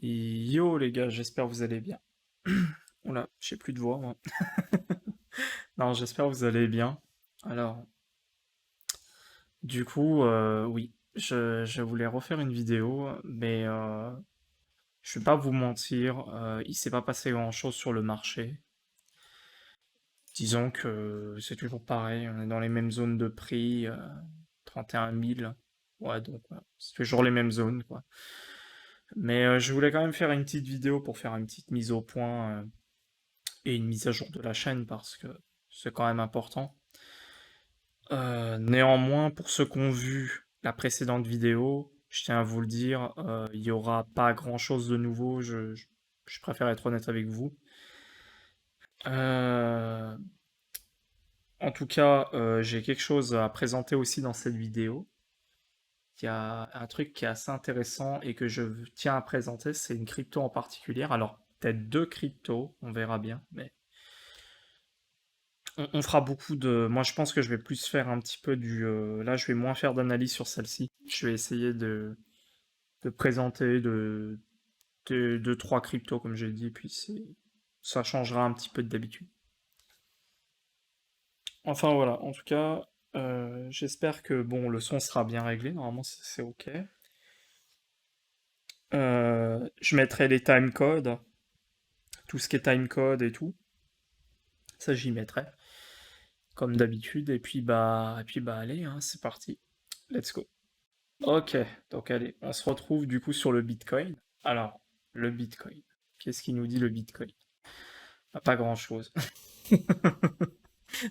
Yo les gars, j'espère que vous allez bien. Oula, j'ai plus de voix moi. Non, j'espère que vous allez bien. Alors, oui, je voulais refaire une vidéo, mais je vais pas vous mentir, il s'est pas passé grand-chose sur le marché. Disons que c'est toujours pareil, on est dans les mêmes zones de prix, 31 000. Ouais, donc voilà, c'est toujours les mêmes zones, quoi. Mais je voulais quand même faire une petite vidéo pour faire une petite mise au point et une mise à jour de la chaîne parce que c'est quand même important. Néanmoins, pour ceux qui ont vu la précédente vidéo, je tiens à vous le dire, il n'y aura pas grand-chose de nouveau, je préfère être honnête avec vous. Euh, En tout cas, j'ai quelque chose à présenter aussi dans cette vidéo. Il y a un truc qui est assez intéressant et que je tiens à présenter, c'est une crypto en particulier. Alors, peut-être deux cryptos, on verra bien, mais on fera beaucoup de. Moi, je pense que je vais plus faire un petit peu du. Là, je vais moins faire d'analyse sur celle-ci. Je vais essayer de présenter de trois cryptos, comme j'ai dit, puis ça changera un petit peu d'habitude. Enfin, voilà. En tout cas, j'espère que bon, le son sera bien réglé. Normalement, c'est OK. Je mettrai les timecodes, tout ce qui est timecode et tout. Ça, j'y mettrai, comme d'habitude. Et puis bah, allez, hein, c'est parti. Let's go. Ok, donc allez, on se retrouve du coup sur le Bitcoin. Alors, le Bitcoin. Qu'est-ce qu'il nous dit le Bitcoin? Ah, pas grand-chose.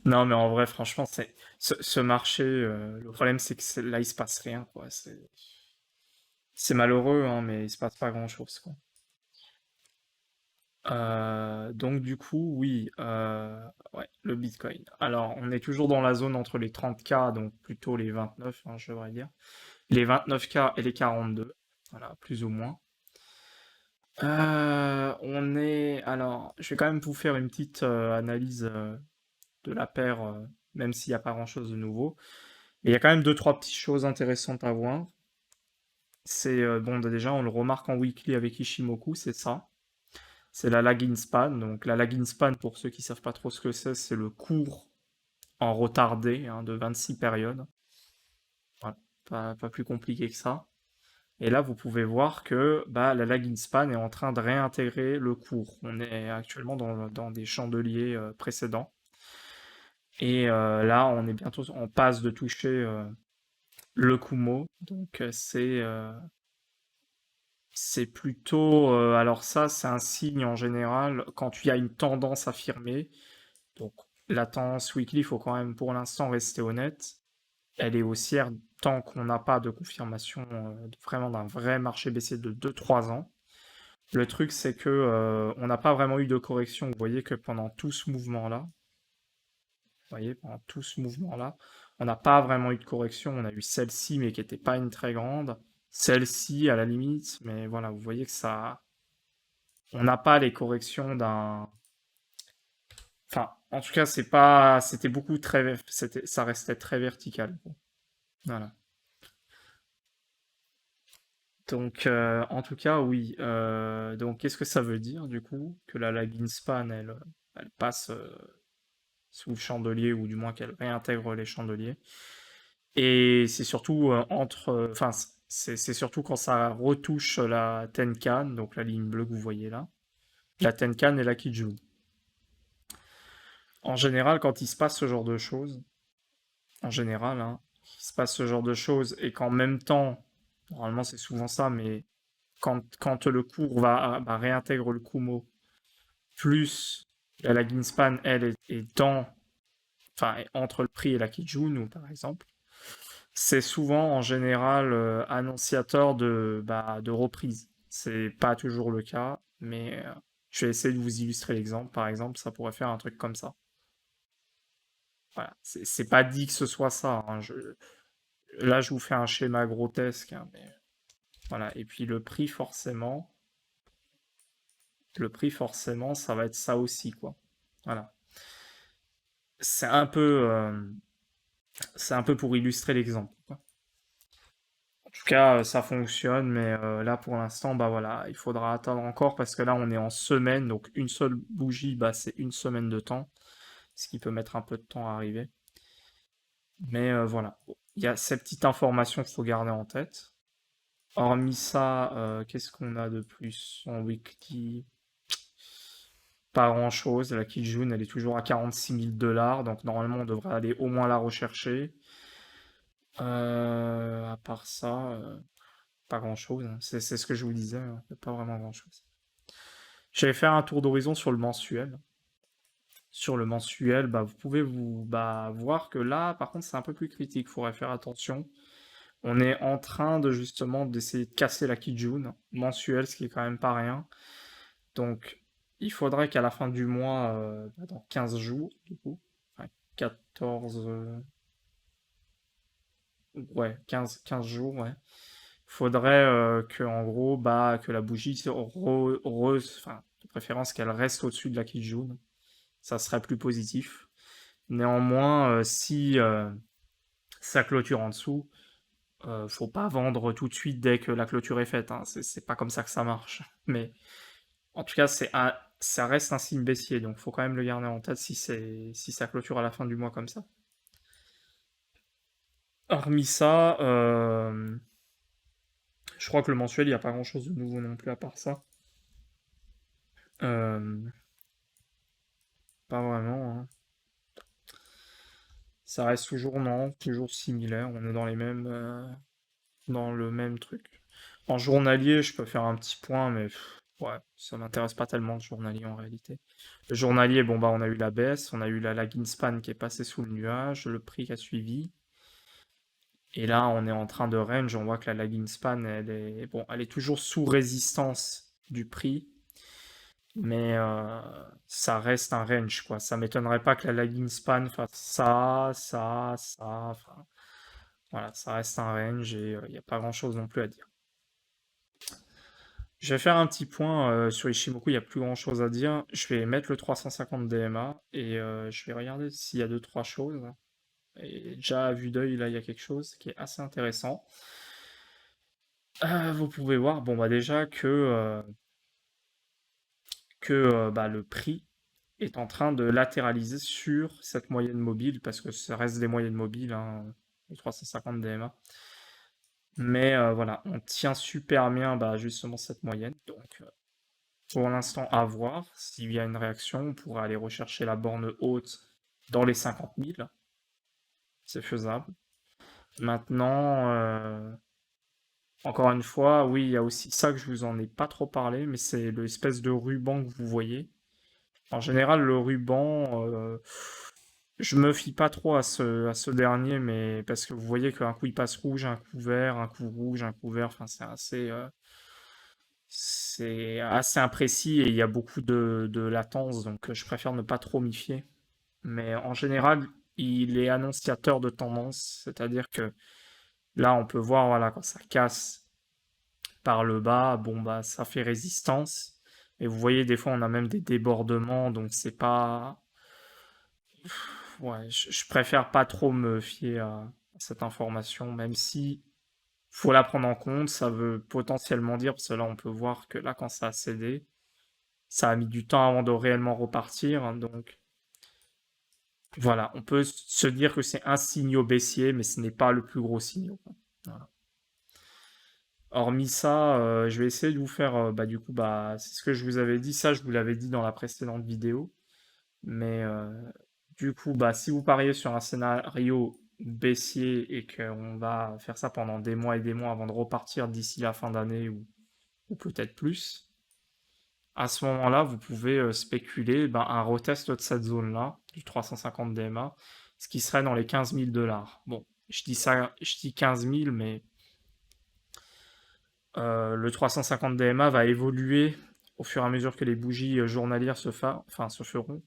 Non, mais en vrai, franchement, ce marché. Le problème, c'est que là, il se passe rien, quoi. C'est malheureux, hein, mais il se passe pas grand-chose, quoi. Donc du coup, oui, ouais, le Bitcoin. Alors, on est toujours dans la zone entre les 30K, donc plutôt les 29, hein, je devrais dire. Les 29K et les 42, voilà, plus ou moins. Alors, je vais quand même vous faire une petite analyse de la paire, même s'il n'y a pas grand-chose de nouveau. Mais il y a quand même deux, trois petites choses intéressantes à voir. C'est, bon, déjà, on le remarque en weekly avec Ishimoku, c'est ça. C'est la lagging span. Donc, la lagging span, pour ceux qui savent pas trop ce que c'est le cours en retardé hein, de 26 périodes. Voilà, pas plus compliqué que ça. Et là, vous pouvez voir que bah, la lagging span est en train de réintégrer le cours. On est actuellement dans des chandeliers précédents. Et là, on passe de toucher le Kumo. Donc c'est plutôt, alors ça, c'est un signe en général quand tu as une tendance affirmée. Donc la tendance weekly, il faut quand même pour l'instant rester honnête. Elle est haussière tant qu'on n'a pas de confirmation vraiment d'un vrai marché baissier de 2 3 ans. Le truc, c'est que on n'a pas vraiment eu de correction. Vous voyez que pendant tout ce mouvement-là, pendant tout ce mouvement-là, on n'a pas vraiment eu de correction. On a eu celle-ci, mais qui n'était pas une très grande. Celle-ci, à la limite, mais voilà, vous voyez que ça, on n'a pas les corrections d'un. Enfin, en tout cas, c'est pas, c'était beaucoup très, ça restait très vertical, quoi. Voilà. Donc, en tout cas, oui. Donc, qu'est-ce que ça veut dire, du coup, que la lagging span, elle passe sous le chandelier, ou du moins qu'elle réintègre les chandeliers. Et c'est surtout enfin, c'est surtout quand ça retouche la Tenkan, donc la ligne bleue que vous voyez là, la Tenkan et la Kijun. En général, quand il se passe ce genre de choses, en général, hein, il se passe ce genre de choses, et qu'en même temps, normalement c'est souvent ça, mais quand le cours va réintègre le Kumo, plus la lagging span, elle, est enfin, est entre le prix et la Kijun, par exemple, c'est souvent en général annonciateur de reprise. C'est pas toujours le cas, mais je vais essayer de vous illustrer l'exemple. Par exemple, ça pourrait faire un truc comme ça. Voilà. C'est pas dit que ce soit ça, hein. Là, je vous fais un schéma grotesque, hein, mais voilà. Et puis le prix forcément, ça va être ça aussi, quoi. Voilà. C'est un peu, euh, c'est un peu pour illustrer l'exemple, quoi. cas, ça fonctionne, mais là, pour l'instant, bah voilà, il faudra attendre encore parce que là, on est en semaine, donc une seule bougie, bah c'est une semaine de temps, ce qui peut mettre un peu de temps à arriver. Mais voilà, il y a ces petites informations qu'il faut garder en tête. Hormis ça, qu'est-ce qu'on a de plus en weekly? Pas grand-chose. La Kijun, elle est toujours à 46 000 $, donc normalement, on devrait aller au moins la rechercher. À part ça, pas grand-chose, hein. C'est ce que je vous disais, hein. Il y a pas vraiment grand-chose. J'allais faire un tour d'horizon sur le mensuel. Sur le mensuel, bah, vous pouvez bah, voir que là, par contre, c'est un peu plus critique. Il faudrait faire attention. On est en train de justement d'essayer de casser la Kijun mensuelle, ce qui est quand même pas rien. Donc, il faudrait qu'à la fin du mois, bah, dans 15 jours, du coup, enfin 14, ouais, 15 jours, ouais. Faudrait que, en gros, bah, que la bougie, enfin, de préférence qu'elle reste au-dessus de la Kijun. Ça serait plus positif. Néanmoins, si ça clôture en dessous, faut pas vendre tout de suite dès que la clôture est faite, hein. C'est pas comme ça que ça marche. Mais en tout cas, ça reste un signe baissier, donc faut quand même le garder en tête si ça clôture à la fin du mois comme ça. Hormis ça, je crois que le mensuel, il n'y a pas grand-chose de nouveau non plus à part ça. Euh, Pas vraiment, hein. Ça reste toujours, non, toujours similaire. On est dans le même truc. En journalier, je peux faire un petit point, mais ouais, ça m'intéresse pas tellement le journalier en réalité. Le journalier, bon bah on a eu la baisse, on a eu la lagging span qui est passée sous le nuage, le prix qui a suivi. Et là, on est en train de range, on voit que la lagging span, elle est toujours sous résistance du prix, mais ça reste un range, quoi. Ça m'étonnerait pas que la lagging span fasse ça, enfin, voilà, ça reste un range et il n'y a pas grand-chose non plus à dire. Je vais faire un petit point sur Ishimoku, il n'y a plus grand-chose à dire. Je vais mettre le 350 DMA et je vais regarder s'il y a deux, trois choses. Et déjà, à vue d'œil, là, il y a quelque chose qui est assez intéressant. Vous pouvez voir, bon, bah déjà que bah, le prix est en train de latéraliser sur cette moyenne mobile, parce que ça reste des moyennes mobiles, hein, le 350 DMA. Mais voilà, on tient super bien bah, justement cette moyenne. Donc pour l'instant, à voir. S'il y a une réaction, on pourra aller rechercher la borne haute dans les 50 000. C'est faisable. Maintenant, encore une fois, oui, il y a aussi ça que je vous en ai pas trop parlé, mais c'est l'espèce de ruban que vous voyez. En général, le ruban, je me fie pas trop à ce dernier, mais parce que vous voyez qu'un coup il passe rouge, un coup vert, un coup rouge, un coup vert, enfin c'est assez imprécis et il y a beaucoup de latence, donc je préfère ne pas trop m'y fier. Mais en général, il est annonciateur de tendance, c'est-à-dire que là, on peut voir, voilà, quand ça casse par le bas, bon, bah, ça fait résistance. Et vous voyez, des fois, on a même des débordements, donc c'est pas. Ouais, je préfère pas trop me fier à cette information, même si faut la prendre en compte, ça veut potentiellement dire, parce que là, on peut voir que là, quand ça a cédé, ça a mis du temps avant de réellement repartir, hein, donc voilà, on peut se dire que c'est un signaux baissier, mais ce n'est pas le plus gros signaux, quoi. Voilà. Hormis ça, je vais essayer de vous faire, bah, du coup, bah, c'est ce que je vous avais dit, ça je vous l'avais dit dans la précédente vidéo, mais du coup, bah, si vous pariez sur un scénario baissier et qu'on va faire ça pendant des mois et des mois avant de repartir d'ici la fin d'année ou peut-être plus, à ce moment-là, vous pouvez spéculer ben, un retest de cette zone-là, du 350 DMA, ce qui serait dans les 15 000 $. Bon, je dis ça, je dis 15 000, mais le 350 DMA va évoluer au fur et à mesure que les bougies journalières se feront.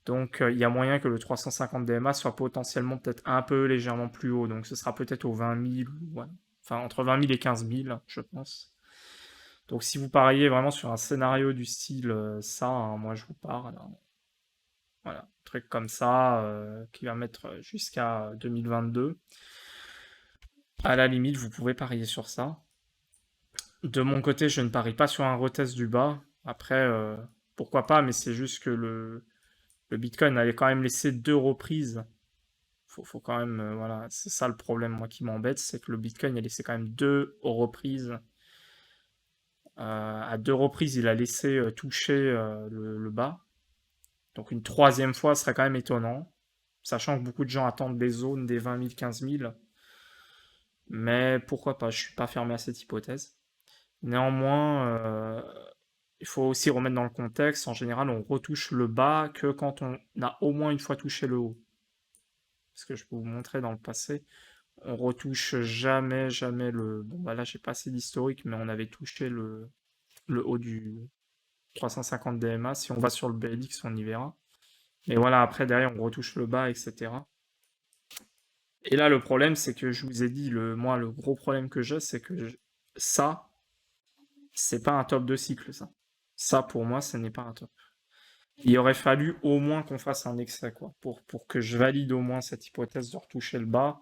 Donc, il y a moyen que le 350 DMA soit potentiellement peut-être un peu légèrement plus haut. Donc, ce sera peut-être aux 20 000, ouais. Enfin, entre 20 000 et 15 000, je pense. Donc, si vous pariez vraiment sur un scénario du style ça, hein, moi je vous parle, hein. Voilà, truc comme ça qui va mettre jusqu'à 2022. À la limite, vous pouvez parier sur ça. De mon côté, je ne parie pas sur un retest du bas. Après, pourquoi pas, mais c'est juste que le Bitcoin avait quand même laissé deux reprises. Faut quand même, voilà, c'est ça le problème, moi, qui m'embête, c'est que le Bitcoin a laissé quand même deux reprises. À deux reprises, il a laissé toucher le bas. Donc une troisième fois serait quand même étonnant, sachant que beaucoup de gens attendent des zones des 20 000, 15 000. Mais pourquoi pas, je suis pas fermé à cette hypothèse. Néanmoins, il faut aussi remettre dans le contexte, en général, on retouche le bas que quand on a au moins une fois touché le haut. Parce que je peux vous montrer dans le passé, on retouche jamais, jamais le... Bon, bah là, j'ai pas assez d'historique, mais on avait touché le haut du 350 DMA. Si on va sur le BLX, on y verra. Et voilà, après, derrière, on retouche le bas, etc. Et là, le problème, c'est que je vous ai dit, moi, le gros problème que j'ai, c'est que ça, c'est pas un top de cycle, ça. Ça, pour moi, ce n'est pas un top. Il aurait fallu au moins qu'on fasse un excès, quoi. Pour que je valide au moins cette hypothèse de retoucher le bas,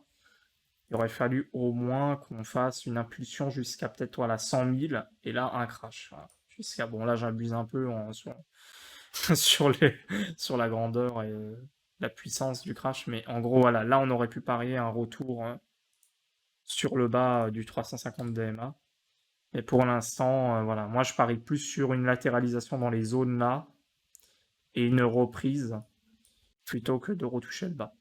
il aurait fallu au moins qu'on fasse une impulsion jusqu'à peut-être voilà, 100 000, et là, un crash. Voilà. Jusqu'à, bon, là, j'abuse un peu sur, sur la grandeur et la puissance du crash, mais en gros, voilà, là, on aurait pu parier un retour sur le bas du 350 DMA. Mais pour l'instant, voilà, moi je parie plus sur une latéralisation dans les zones là et une reprise plutôt que de retoucher le bas.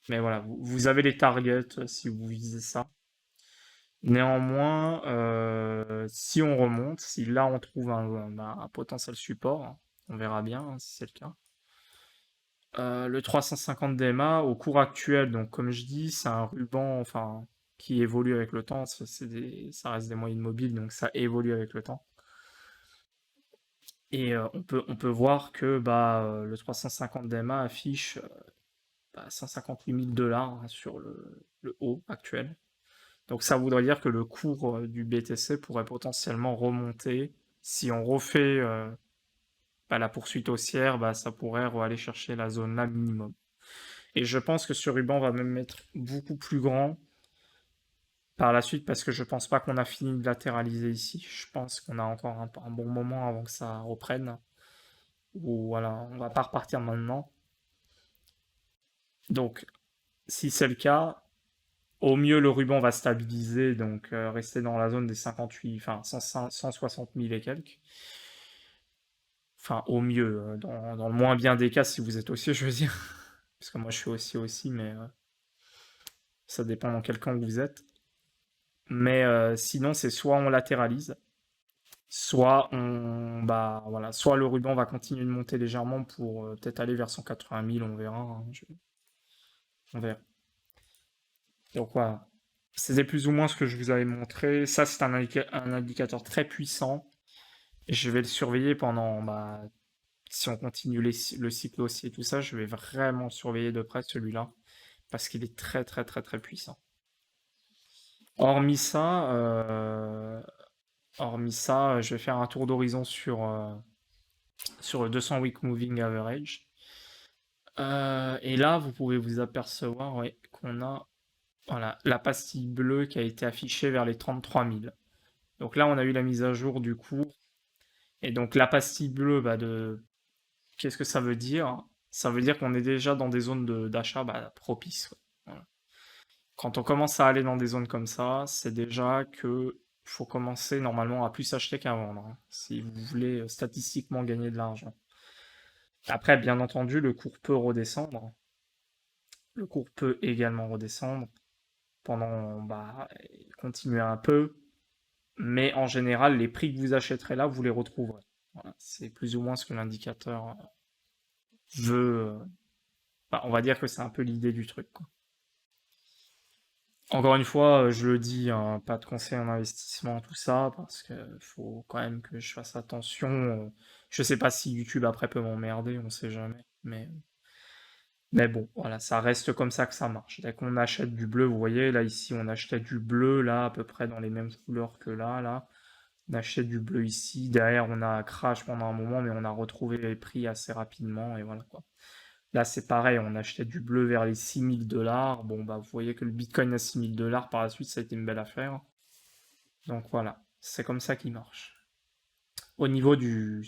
Mais voilà, vous avez les targets si vous visez ça. Néanmoins, si on remonte, si là on trouve un potentiel support, hein, on verra bien hein, si c'est le cas. Le 350 DMA, au cours actuel, donc comme je dis, c'est un ruban enfin, qui évolue avec le temps, ça reste des moyennes mobiles, donc ça évolue avec le temps. Et on peut voir que le 350 DMA affiche 158 000 dollars hein, sur le haut actuel. Donc ça voudrait dire que le cours du BTC pourrait potentiellement remonter. Si on refait la poursuite haussière, ça pourrait aller chercher la zone là minimum. Et je pense que ce ruban va même être beaucoup plus grand par la suite parce que je pense pas qu'on a fini de latéraliser ici. Je pense qu'on a encore un bon moment avant que ça reprenne. Ou voilà, on va pas repartir maintenant. Donc, si c'est le cas, au mieux le ruban va stabiliser, donc rester dans la zone des 58, enfin 160 000 et quelques. Enfin, au mieux, dans le moins bien des cas, si vous êtes haussier, je veux dire. Parce que moi je suis haussier aussi, mais ça dépend dans quel camp vous êtes. Mais sinon, c'est soit on latéralise, soit voilà, soit le ruban va continuer de monter légèrement pour peut-être aller vers 180 000, on verra. Hein, on verra. Donc voilà. C'était plus ou moins ce que je vous avais montré. Ça, c'est un indicateur très puissant. Et je vais le surveiller pendant, si on continue le cycle haussier et tout ça, je vais vraiment surveiller de près celui-là. Parce qu'il est très, très, très, très puissant. Hormis ça, je vais faire un tour d'horizon sur le 200 Week Moving Average. Et là, vous pouvez vous apercevoir ouais, qu'on a voilà, la pastille bleue qui a été affichée vers les 33 000. Donc là, on a eu la mise à jour du cours. Et donc la pastille bleue, qu'est-ce que ça veut dire? Ça veut dire qu'on est déjà dans des zones d'achat propices. Voilà. Quand on commence à aller dans des zones comme ça, c'est déjà que faut commencer normalement à plus acheter qu'à vendre, hein, si vous voulez statistiquement gagner de l'argent. Après, bien entendu, le cours peut redescendre. Le cours peut également redescendre pendant, continuer un peu. Mais en général, les prix que vous achèterez là, vous les retrouverez. Voilà, c'est plus ou moins ce que l'indicateur veut. On va dire que c'est un peu l'idée du truc, quoi. Encore une fois, je le dis, hein, pas de conseil en investissement, tout ça, parce que faut quand même que je fasse attention. Je sais pas si YouTube après peut m'emmerder, on sait jamais. Mais bon, voilà, ça reste comme ça que ça marche. Dès qu'on achète du bleu, vous voyez, là ici, on achetait du bleu, là, à peu près dans les mêmes couleurs que là. On achète du bleu ici. Derrière, on a crash pendant un moment, mais on a retrouvé les prix assez rapidement, et voilà quoi. Là, c'est pareil, on achetait du bleu vers les 6 000 $. Bon, bah, vous voyez que le Bitcoin à 6 000 $ par la suite, ça a été une belle affaire. Donc voilà, c'est comme ça qu'il marche. Au niveau de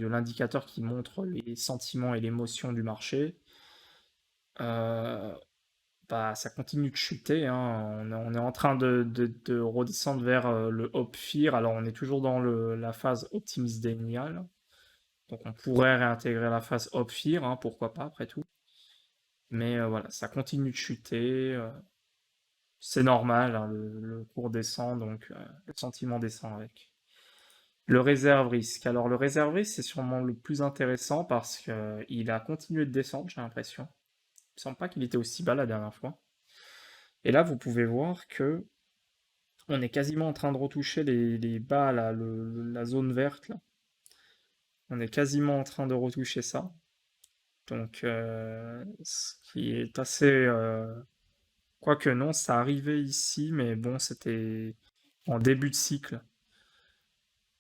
l'indicateur qui montre les sentiments et l'émotion du marché, euh, bah, ça continue de chuter, hein. On est en train de redescendre vers le Hope Fear. Alors, on est toujours dans la phase Optimist Denial. Donc, on pourrait réintégrer la phase Hope Fear, hein, pourquoi pas, après tout. Mais voilà, ça continue de chuter. C'est normal, hein, le cours descend, donc le sentiment descend avec. Le réserve risque. Alors, le réserve risque, c'est sûrement le plus intéressant parce qu'il a continué de descendre, j'ai l'impression. Il me semble pas qu'il était aussi bas la dernière fois. Et là, vous pouvez voir que on est quasiment en train de retoucher les bas, là, la zone verte, là. On est quasiment en train de retoucher ça. Donc, ce qui est assez... quoique non, ça arrivait ici, mais bon, c'était en début de cycle.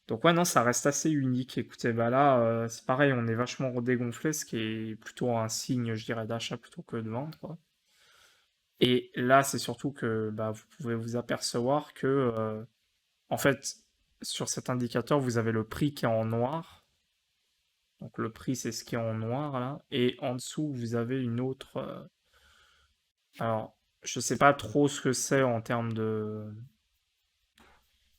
Donc ouais, non, ça reste assez unique. Écoutez, bah là, c'est pareil, on est vachement redégonflé, ce qui est plutôt un signe, je dirais, d'achat plutôt que de vente, quoi. Et là, c'est surtout que bah, vous pouvez vous apercevoir que, en fait, sur cet indicateur, vous avez le prix qui est en noir. Donc le prix, c'est ce qui est en noir, là. Et en dessous, vous avez une autre... alors, je sais pas trop ce que c'est en termes de...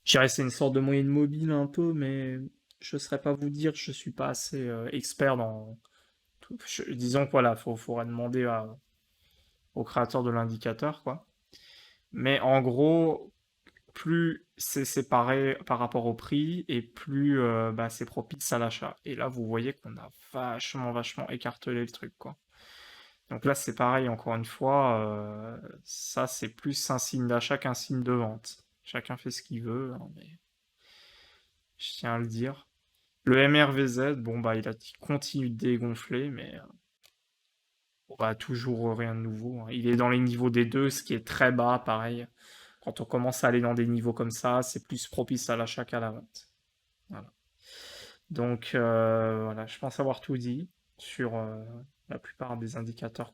Je dirais que c'est une sorte de moyenne mobile un peu, mais je ne saurais pas vous dire, je suis pas assez expert dans tout. Disons que voilà, faudra demander au créateur de l'indicateur, quoi. Mais en gros, plus c'est séparé par rapport au prix et plus bah, c'est propice à l'achat. Et là, vous voyez qu'on a vachement écartelé le truc, quoi. Donc là, c'est pareil, encore une fois, ça c'est plus un signe d'achat qu'un signe de vente. Chacun fait ce qu'il veut, hein, mais je tiens à le dire. Le MRVZ, bon bah il continue de dégonfler, mais bon, bah, toujours rien de nouveau, hein. Il est dans les niveaux des deux, ce qui est très bas, pareil. Quand on commence à aller dans des niveaux comme ça, c'est plus propice à l'achat qu'à la vente. Voilà. Donc voilà, je pense avoir tout dit sur la plupart des indicateurs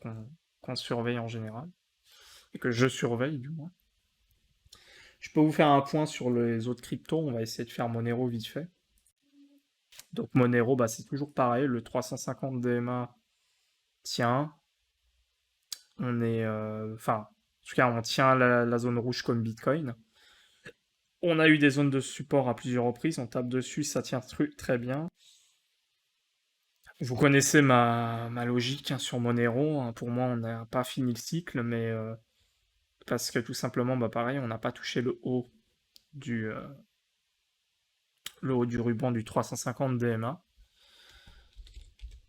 qu'on surveille en général, et que je surveille du moins. Je peux vous faire un point sur les autres cryptos, on va essayer de faire Monero vite fait. Donc Monero, bah, c'est toujours pareil, le 350 DMA tient. On est, enfin, en tout cas, on tient la zone rouge comme Bitcoin. On a eu des zones de support à plusieurs reprises, on tape dessus, ça tient très bien. Vous connaissez ma logique, hein, sur Monero, hein. Pour moi, on n'a pas fini le cycle, mais parce que tout simplement, bah, pareil, on n'a pas touché du, euh, le haut du ruban du 350 DMA.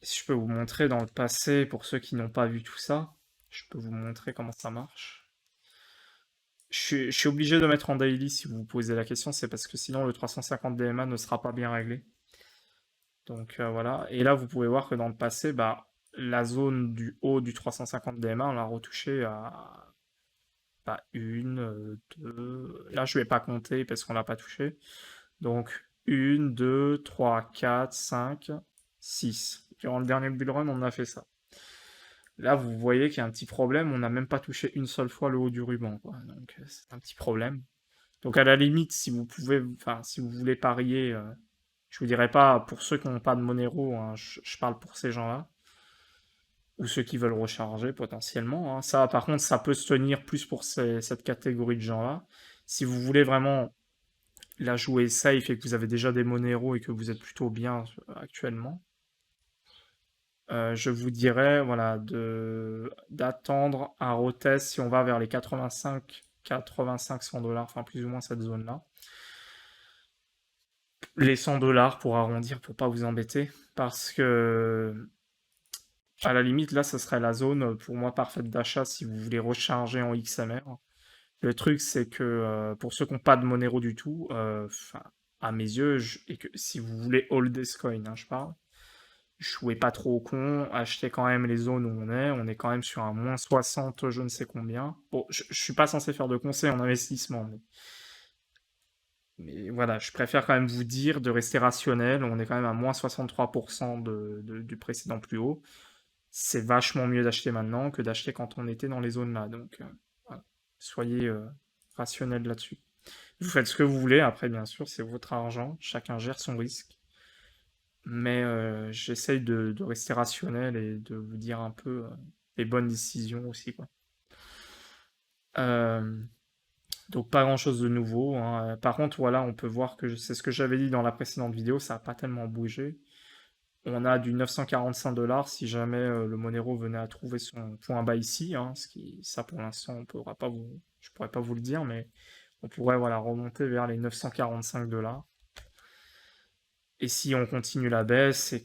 Si je peux vous montrer dans le passé, pour ceux qui n'ont pas vu tout ça, je peux vous montrer comment ça marche. Je suis obligé de mettre en daily si vous vous posez la question, c'est parce que sinon le 350 DMA ne sera pas bien réglé. Donc voilà. Et là, vous pouvez voir que dans le passé, bah, la zone du haut du 350 DMA, on l'a retouché à bah, une, deux. Là, je vais pas compter parce qu'on l'a pas touché. Donc, une, deux, trois, quatre, cinq, six. Durant le dernier bull run, on a fait ça. Là, vous voyez qu'il y a un petit problème. On n'a même pas touché une seule fois le haut du ruban, quoi. Donc, c'est un petit problème. Donc, à la limite, si vous pouvez, enfin, si vous voulez parier, je vous dirais pas pour ceux qui n'ont pas de Monero, hein, je parle pour ces gens-là, ou ceux qui veulent recharger potentiellement, hein. Ça, par contre, ça peut se tenir plus pour cette catégorie de gens-là. Si vous voulez vraiment la jouer safe et que vous avez déjà des Monero et que vous êtes plutôt bien actuellement, je vous dirais voilà, d'attendre un retest si on va vers les 85-100 $, enfin plus ou moins cette zone-là. Les 100 $ pour arrondir, pour pas vous embêter, parce que à la limite, là, ce serait la zone pour moi parfaite d'achat si vous voulez recharger en XMR. Le truc, c'est que pour ceux qui n'ont pas de Monero du tout, à mes yeux, et que si vous voulez hold this coin, hein, je parle, jouez pas trop au con, achetez quand même les zones où on est quand même sur un moins 60, je ne sais combien. Bon, je suis pas censé faire de conseils en investissement, mais voilà, je préfère quand même vous dire de rester rationnel, on est quand même à moins 63% du précédent plus haut. c'est vachement mieux d'acheter maintenant que d'acheter quand on était dans les zones là. Donc, voilà. Soyez rationnel là-dessus. Vous faites ce que vous voulez, après, bien sûr, c'est votre argent, chacun gère son risque. Mais j'essaye de rester rationnel et de vous dire un peu les bonnes décisions aussi, quoi. Euh, donc pas grand-chose de nouveau, hein. Par contre, voilà, on peut voir que c'est ce que j'avais dit dans la précédente vidéo, ça n'a pas tellement bougé. On a du 945 $ si jamais le Monero venait à trouver son point bas ici, hein, ça pour l'instant je pourrais pas vous le dire, mais on pourrait voilà remonter vers les 945 $. Et si on continue la baisse et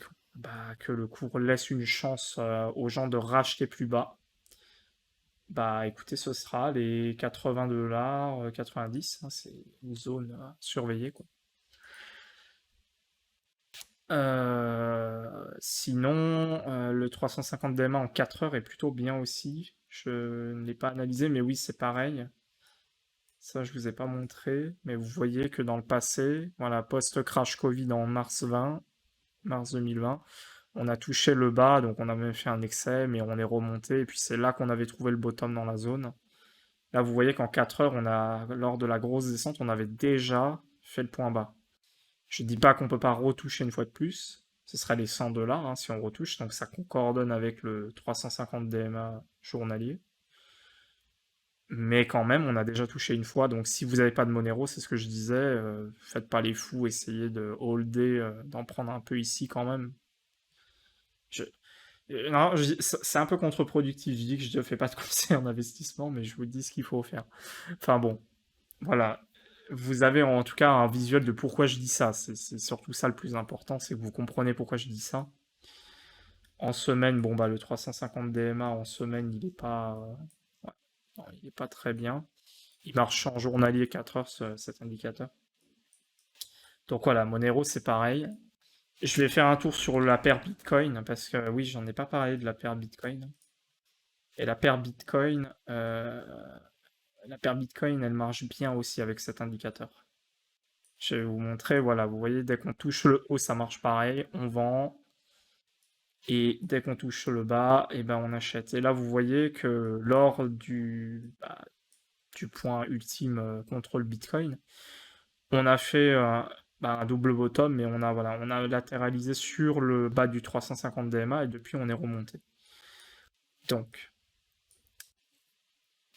que le cours laisse une chance aux gens de racheter plus bas, bah écoutez, ce sera les 80 $, 90, hein, c'est une zone à surveiller, quoi. Sinon, le 350 DMA en 4 heures est plutôt bien aussi. Je ne l'ai pas analysé, mais oui, c'est pareil. Ça, je vous ai pas montré, mais vous voyez que dans le passé, voilà, post-crash Covid en mars 2020, on a touché le bas, donc on a même fait un excès, mais on est remonté, et puis c'est là qu'on avait trouvé le bottom dans la zone. Là, vous voyez qu'en 4 heures, lors de la grosse descente, on avait déjà fait le point bas. Je dis pas qu'on peut pas retoucher une fois de plus. Ce serait les 100 $ hein, si on retouche, donc ça concordonne avec le 350 DMA journalier. Mais quand même, on a déjà touché une fois, donc si vous n'avez pas de Monero, c'est ce que je disais, faites pas les fous, essayez de holder, d'en prendre un peu ici quand même. Je- non, c'est un peu contre-productif, je dis que je ne fais pas de conseils en investissement, mais je vous dis ce qu'il faut faire. Enfin bon, voilà. Vous avez en tout cas un visuel de pourquoi je dis ça. C'est surtout ça le plus important, c'est que vous comprenez pourquoi je dis ça. En semaine, bon bah le 350 DMA en semaine, il est pas, ouais, non, il est pas très bien. Il marche en journalier 4 heures cet indicateur. Donc voilà, Monero c'est pareil. Je vais faire un tour sur la paire Bitcoin parce que oui, j'en ai pas parlé de la paire Bitcoin. Et la paire Bitcoin, elle marche bien aussi avec cet indicateur. Je vais vous montrer, voilà, vous voyez, dès qu'on touche le haut, ça marche pareil, on vend. Et dès qu'on touche le bas, et ben on achète. Et là, vous voyez que lors du point ultime contre le Bitcoin, on a fait un double bottom, mais voilà, on a latéralisé sur le bas du 350 DMA et depuis on est remonté. Donc,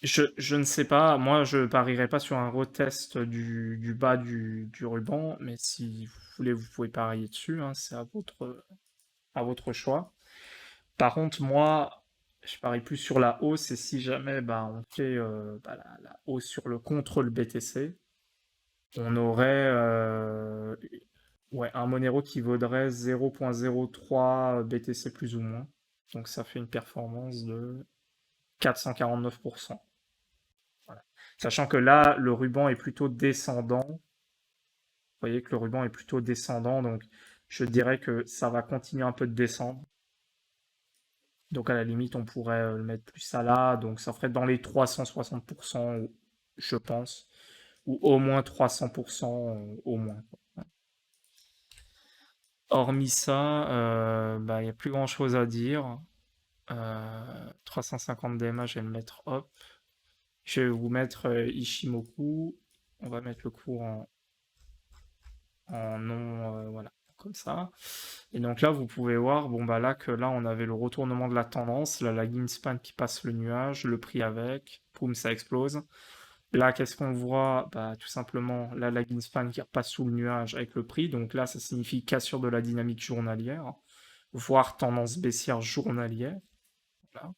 je ne sais pas, moi je parierais pas sur un retest du bas du ruban, mais si vous voulez, vous pouvez parier dessus, hein, c'est à votre choix. Par contre, moi, je parie plus sur la hausse et si jamais on fait la hausse sur le contre le BTC, on aurait ouais, un Monero qui vaudrait 0,03 BTC plus ou moins. Donc ça fait une performance de 449%. Voilà. Sachant que là, le ruban est plutôt descendant. Vous voyez que le ruban est plutôt descendant, donc je dirais que ça va continuer un peu de descendre. Donc à la limite, on pourrait le mettre plus à là, donc ça ferait dans les 360%, je pense, ou au moins 300% au moins. Hormis ça, il n'y a plus grand-chose à dire. 350 DMA, je vais le mettre hop. Je vais vous mettre Ishimoku. On va mettre le cours en nom, voilà, comme ça. Et donc là, vous pouvez voir, bon bah là que là, on avait le retournement de la tendance, la lagging span qui passe le nuage, le prix avec, poum, ça explose. Là, qu'est-ce qu'on voit? Bah, tout simplement, la lagging span qui repasse sous le nuage avec le prix. Donc là, ça signifie cassure de la dynamique journalière, voire tendance baissière journalière. Voilà.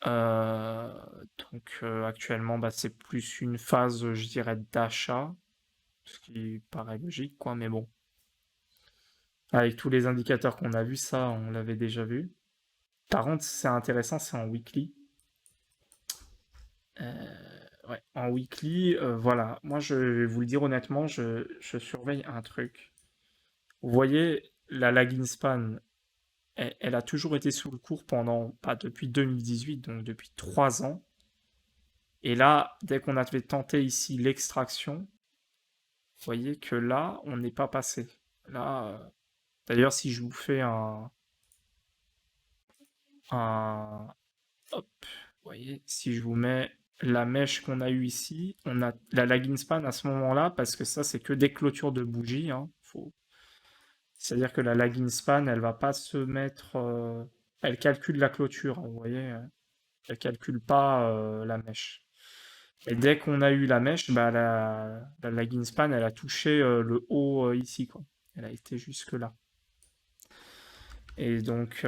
Euh, actuellement, c'est plus une phase, je dirais, d'achat, ce qui paraît logique, quoi, mais bon. Avec tous les indicateurs qu'on a vus, ça, on l'avait déjà vu. Par contre, c'est intéressant, c'est en weekly. Ouais, en weekly, voilà. Moi, je vais vous le dire honnêtement, je surveille un truc. Vous voyez, la lagging span, elle a toujours été sous le cours pendant, pas depuis 2018, donc depuis 3 ans. Et là, dès qu'on avait tenté ici l'extraction, vous voyez que là, on n'est pas passé. Là, d'ailleurs, si je vous fais un... Hop, vous voyez, si je vous mets la mèche qu'on a eue ici, on a la lagging span à ce moment-là, parce que ça, c'est que des clôtures de bougies, hein. C'est-à-dire que la lagging span, elle va pas se mettre... Elle calcule la clôture, vous voyez, elle calcule pas la mèche. Et dès qu'on a eu la mèche, bah, la lagging span, elle a touché le haut ici, quoi. Elle a été jusque là. Et donc,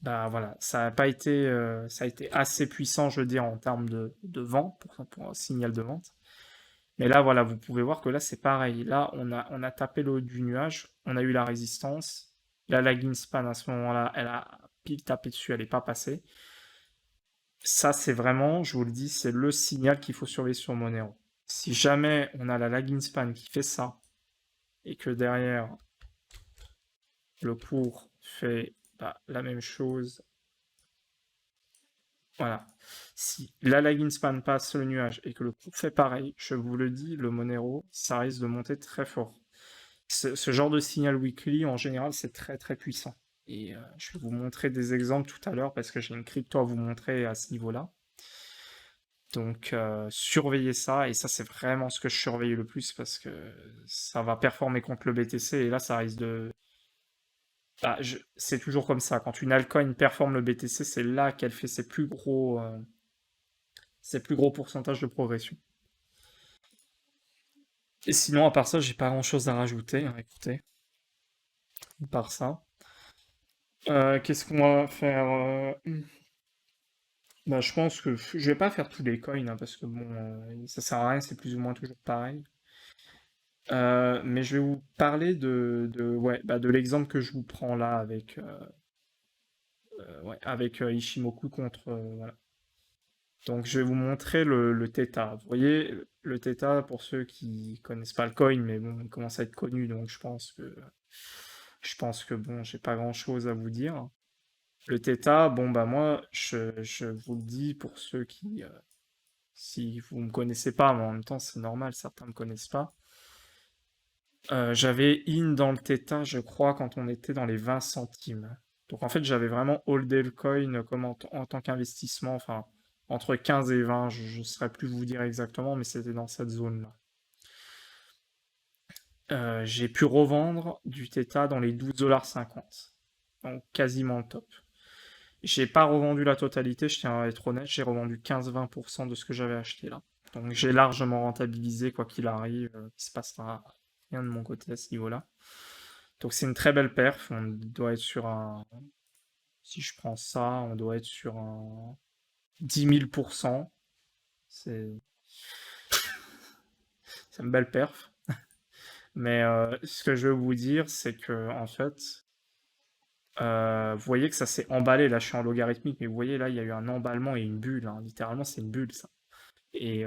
bah voilà, ça n'a pas été, ça a été assez puissant, je veux dire, en termes de vent, pour un signal de vente. Mais là, voilà, vous pouvez voir que là, c'est pareil. Là, on a tapé le haut du nuage, on a eu la résistance. La lagging span, à ce moment-là, elle a pile tapé dessus, elle n'est pas passée. Ça, c'est vraiment, je vous le dis, c'est le signal qu'il faut surveiller sur Monero. Si jamais on a la lagging span qui fait ça, et que derrière, le cours fait bah, la même chose, voilà. Si la lagging span passe le nuage et que le cours fait pareil, je vous le dis, le Monero, ça risque de monter très fort. Ce genre de signal weekly, en général, c'est très très puissant. Et je vais vous montrer des exemples tout à l'heure parce que j'ai une crypto à vous montrer à ce niveau-là. Donc surveillez ça, et ça c'est vraiment ce que je surveille le plus parce que ça va performer contre le BTC, et là ça risque de... Bah, c'est toujours comme ça, quand une altcoin performe le BTC, c'est là qu'elle fait ses plus gros pourcentages de progression. Et sinon, à part ça, j'ai pas grand-chose à rajouter, hein, écoutez, à part ça. Qu'est-ce qu'on va faire Bah, je pense que je vais pas faire tous les coins, hein, parce que bon, ça sert à rien, c'est plus ou moins toujours pareil. Mais je vais vous parler ouais, bah, de l'exemple que je vous prends là ouais, avec Ishimoku contre... voilà. Donc je vais vous montrer le Theta. Vous voyez, le Theta, pour ceux qui connaissent pas le coin, mais bon, il commence à être connu, donc je pense que bon, j'ai pas grand-chose à vous dire. Le Theta, bon bah moi, je vous le dis pour ceux qui, si vous me connaissez pas, mais en même temps c'est normal, certains me connaissent pas. J'avais in dans le Theta, je crois, quand on était dans les 20 centimes. Donc en fait, j'avais vraiment holdé le coin comme en tant qu'investissement, enfin, entre 15 et 20, je ne saurais plus vous dire exactement, mais c'était dans cette zone-là. J'ai pu revendre du Theta dans les 12,50 $. Donc quasiment le top. J'ai pas revendu la totalité, je tiens à être honnête, j'ai revendu 15-20% de ce que j'avais acheté là. Donc j'ai largement rentabilisé, quoi qu'il arrive, il se passera rien de mon côté à ce niveau-là. Donc c'est une très belle perf, on doit être sur un... Si je prends ça, on doit être sur un 10 000%. C'est une belle perf. Mais ce que je veux vous dire, c'est que en fait, vous voyez que ça s'est emballé. Là, je suis en logarithmique, mais vous voyez là, il y a eu un emballement et une bulle, hein. Littéralement, c'est une bulle, ça. Et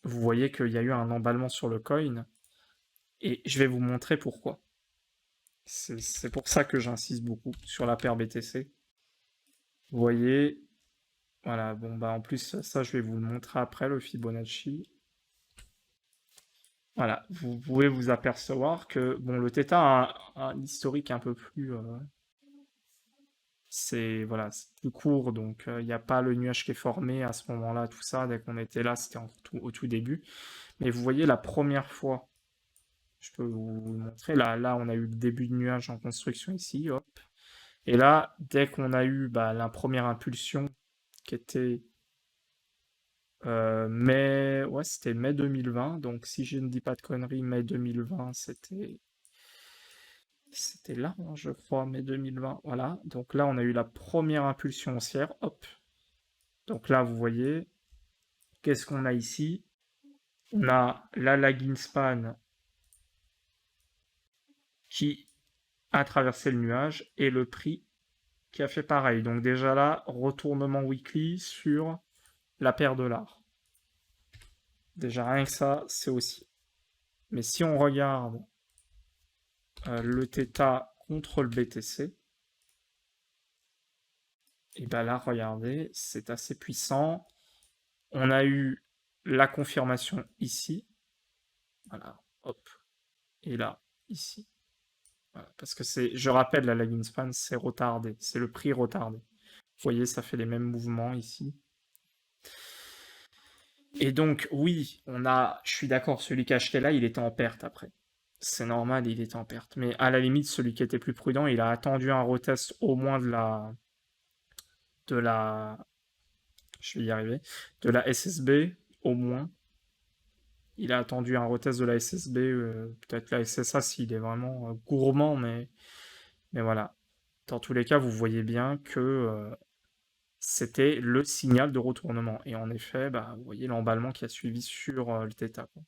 vous voyez qu'il y a eu un emballement sur le coin. Et je vais vous montrer pourquoi. C'est pour ça que j'insiste beaucoup sur la paire BTC. Vous voyez, voilà, bon bah en plus ça je vais vous le montrer après, le Fibonacci. Voilà, vous pouvez vous apercevoir que bon, le θ a un historique un peu plus, c'est voilà, c'est plus court, donc il n'y a pas le nuage qui est formé à ce moment-là, tout ça. Dès qu'on était là, c'était au tout début. Mais vous voyez la première fois, je peux vous le montrer. Là, on a eu le début de nuage en construction ici, hop. Et là, dès qu'on a eu bah, la première impulsion, qui était ouais, c'était mai 2020. Donc, si je ne dis pas de conneries, mai 2020, c'était là, hein, je crois, mai 2020. Voilà. Donc là, on a eu la première impulsion haussière. Hop. Donc là, vous voyez, qu'est-ce qu'on a ici? On a la lagging span qui a traversé le nuage et le prix qui a fait pareil. Donc déjà là, retournement weekly sur la paire de l'art. Déjà rien que ça, c'est aussi. Mais si on regarde le θ contre le BTC, et bien là, regardez, c'est assez puissant. On a eu la confirmation ici. Voilà, hop. Et là, ici. Voilà, parce que je rappelle, la lagging span, c'est retardé. C'est le prix retardé. Vous voyez, ça fait les mêmes mouvements ici. Et donc, oui, je suis d'accord, celui qui a acheté là, il était en perte après. C'est normal, il était en perte. Mais à la limite, celui qui était plus prudent, il a attendu un retest au moins de la, je vais y arriver, de la SSB, au moins. Il a attendu un retest de la SSB, peut-être la SSA s'il est vraiment gourmand, mais voilà. Dans tous les cas, vous voyez bien que c'était le signal de retournement. Et en effet, bah, vous voyez l'emballement qui a suivi sur le θ, quoi.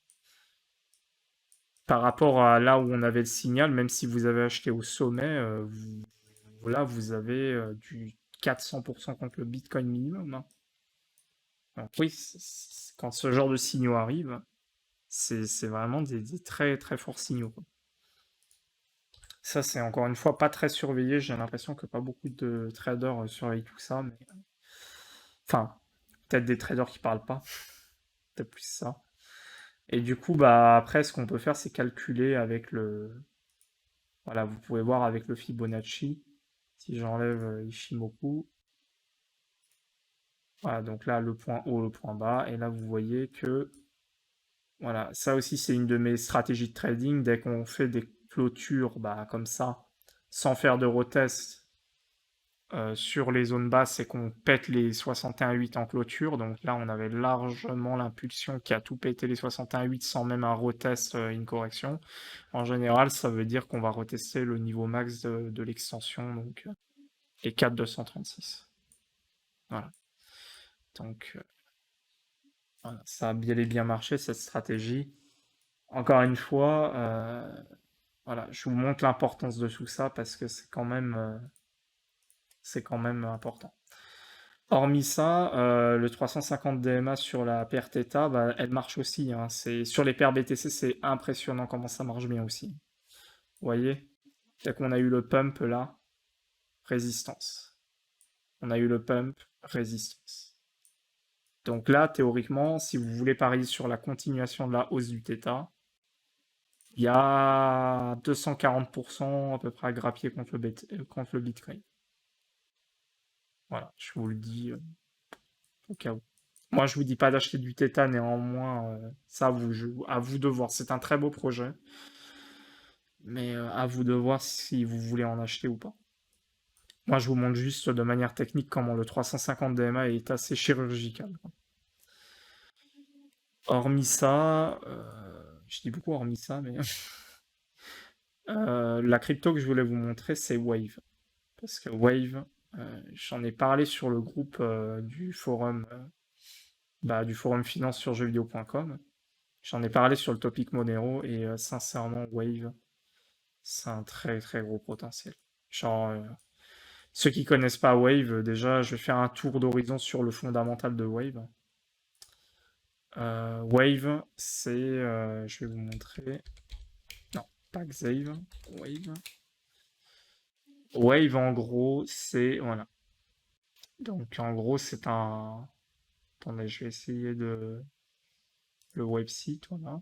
Par rapport à là où on avait le signal, même si vous avez acheté au sommet, là, vous avez du 400% contre le Bitcoin minimum, hein. Donc oui, quand ce genre de signaux arrivent, c'est vraiment des très très forts signaux, quoi. Ça, c'est encore une fois pas très surveillé. J'ai l'impression que pas beaucoup de traders surveillent tout ça, mais enfin, peut-être des traders qui parlent pas, peut-être plus ça. Et du coup, bah après, ce qu'on peut faire, c'est calculer avec voilà, vous pouvez voir avec le Fibonacci. Si j'enlève Ishimoku, voilà, donc là, le point haut, le point bas, et là, vous voyez que, voilà, ça aussi, c'est une de mes stratégies de trading. Dès qu'on fait des clôtures, bah, comme ça, sans faire de retest, sur les zones basses, c'est qu'on pète les 61,8 en clôture. Donc là, on avait largement l'impulsion qui a tout pété les 61,8 sans même un retest, une correction. En général, ça veut dire qu'on va retester le niveau max de l'extension, donc les 4,236. Voilà. Donc voilà, ça a bien et bien marché cette stratégie. Encore une fois, voilà, je vous montre l'importance de tout ça parce que c'est quand même important. Hormis ça, le 350 DMA sur la paire Theta, bah, elle marche aussi, hein. Sur les paires BTC, c'est impressionnant comment ça marche bien aussi. Vous voyez? Dès qu'on a eu le pump là, résistance. On a eu le pump, résistance. Donc là, théoriquement, si vous voulez parier sur la continuation de la hausse du Theta, il y a 240% à peu près à grappiller contre le Bitcoin. Voilà, je vous le dis au cas où. Moi, je vous dis pas d'acheter du Theta, néanmoins, ça, à vous de voir. C'est un très beau projet, mais à vous de voir si vous voulez en acheter ou pas. Moi, je vous montre juste de manière technique comment le 350 DMA est assez chirurgical, quoi. Hormis ça, je dis beaucoup hormis ça, mais la crypto que je voulais vous montrer, c'est Wave. Parce que Wave, j'en ai parlé sur le groupe du forum finance sur jeuxvideo.com. J'en ai parlé sur le topic Monero et sincèrement, Wave, c'est un très très gros potentiel. Genre, ceux qui connaissent pas Wave, déjà, je vais faire un tour d'horizon sur le fondamental de Wave. Wave, je vais vous montrer. Non, pas Xave, Wave. Wave, en gros, c'est. Voilà. Donc, en gros, c'est un. Attendez, je vais essayer de. Le website, voilà.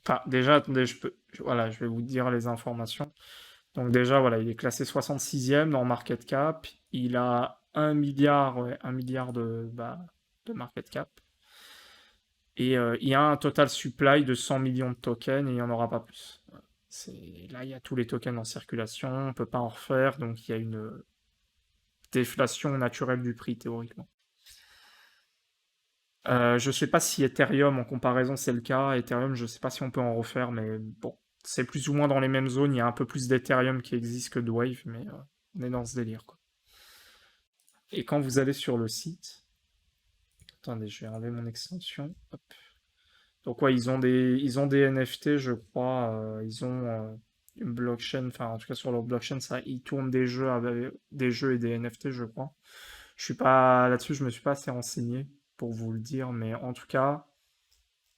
Enfin, déjà, attendez, voilà, je vais vous dire les informations. Donc, déjà, voilà, il est classé 66e dans market cap. Il a 1 milliard, ouais, 1 milliard de market cap. Et il y a un total supply de 100 millions de tokens et il n'y en aura pas plus. Là, il y a tous les tokens en circulation, on ne peut pas en refaire, donc il y a une déflation naturelle du prix théoriquement. Je ne sais pas si Ethereum en comparaison c'est le cas. Ethereum, je ne sais pas si on peut en refaire, mais bon, c'est plus ou moins dans les mêmes zones. Il y a un peu plus d'Ethereum qui existe que de Wave, mais on est dans ce délire, quoi. Et quand vous allez sur le site, attendez, je vais enlever mon extension. Hop. Donc ouais, ils ont des NFT, je crois. Ils ont une blockchain, enfin en tout cas sur leur blockchain, ça, ils tournent des jeux avec des jeux et des NFT, je crois. Je suis pas là-dessus, je me suis pas assez renseigné pour vous le dire, mais en tout cas,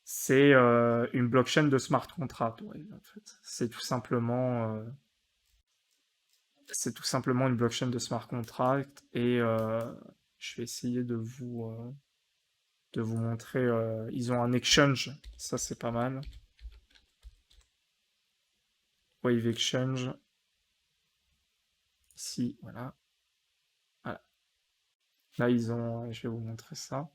c'est une blockchain de smart contract. Ouais, en fait. C'est tout simplement une blockchain de smart contract et je vais essayer de vous montrer. Ils ont un exchange, ça c'est pas mal. Wave Exchange. ici, voilà. Voilà. Là, ils ont, je vais vous montrer ça.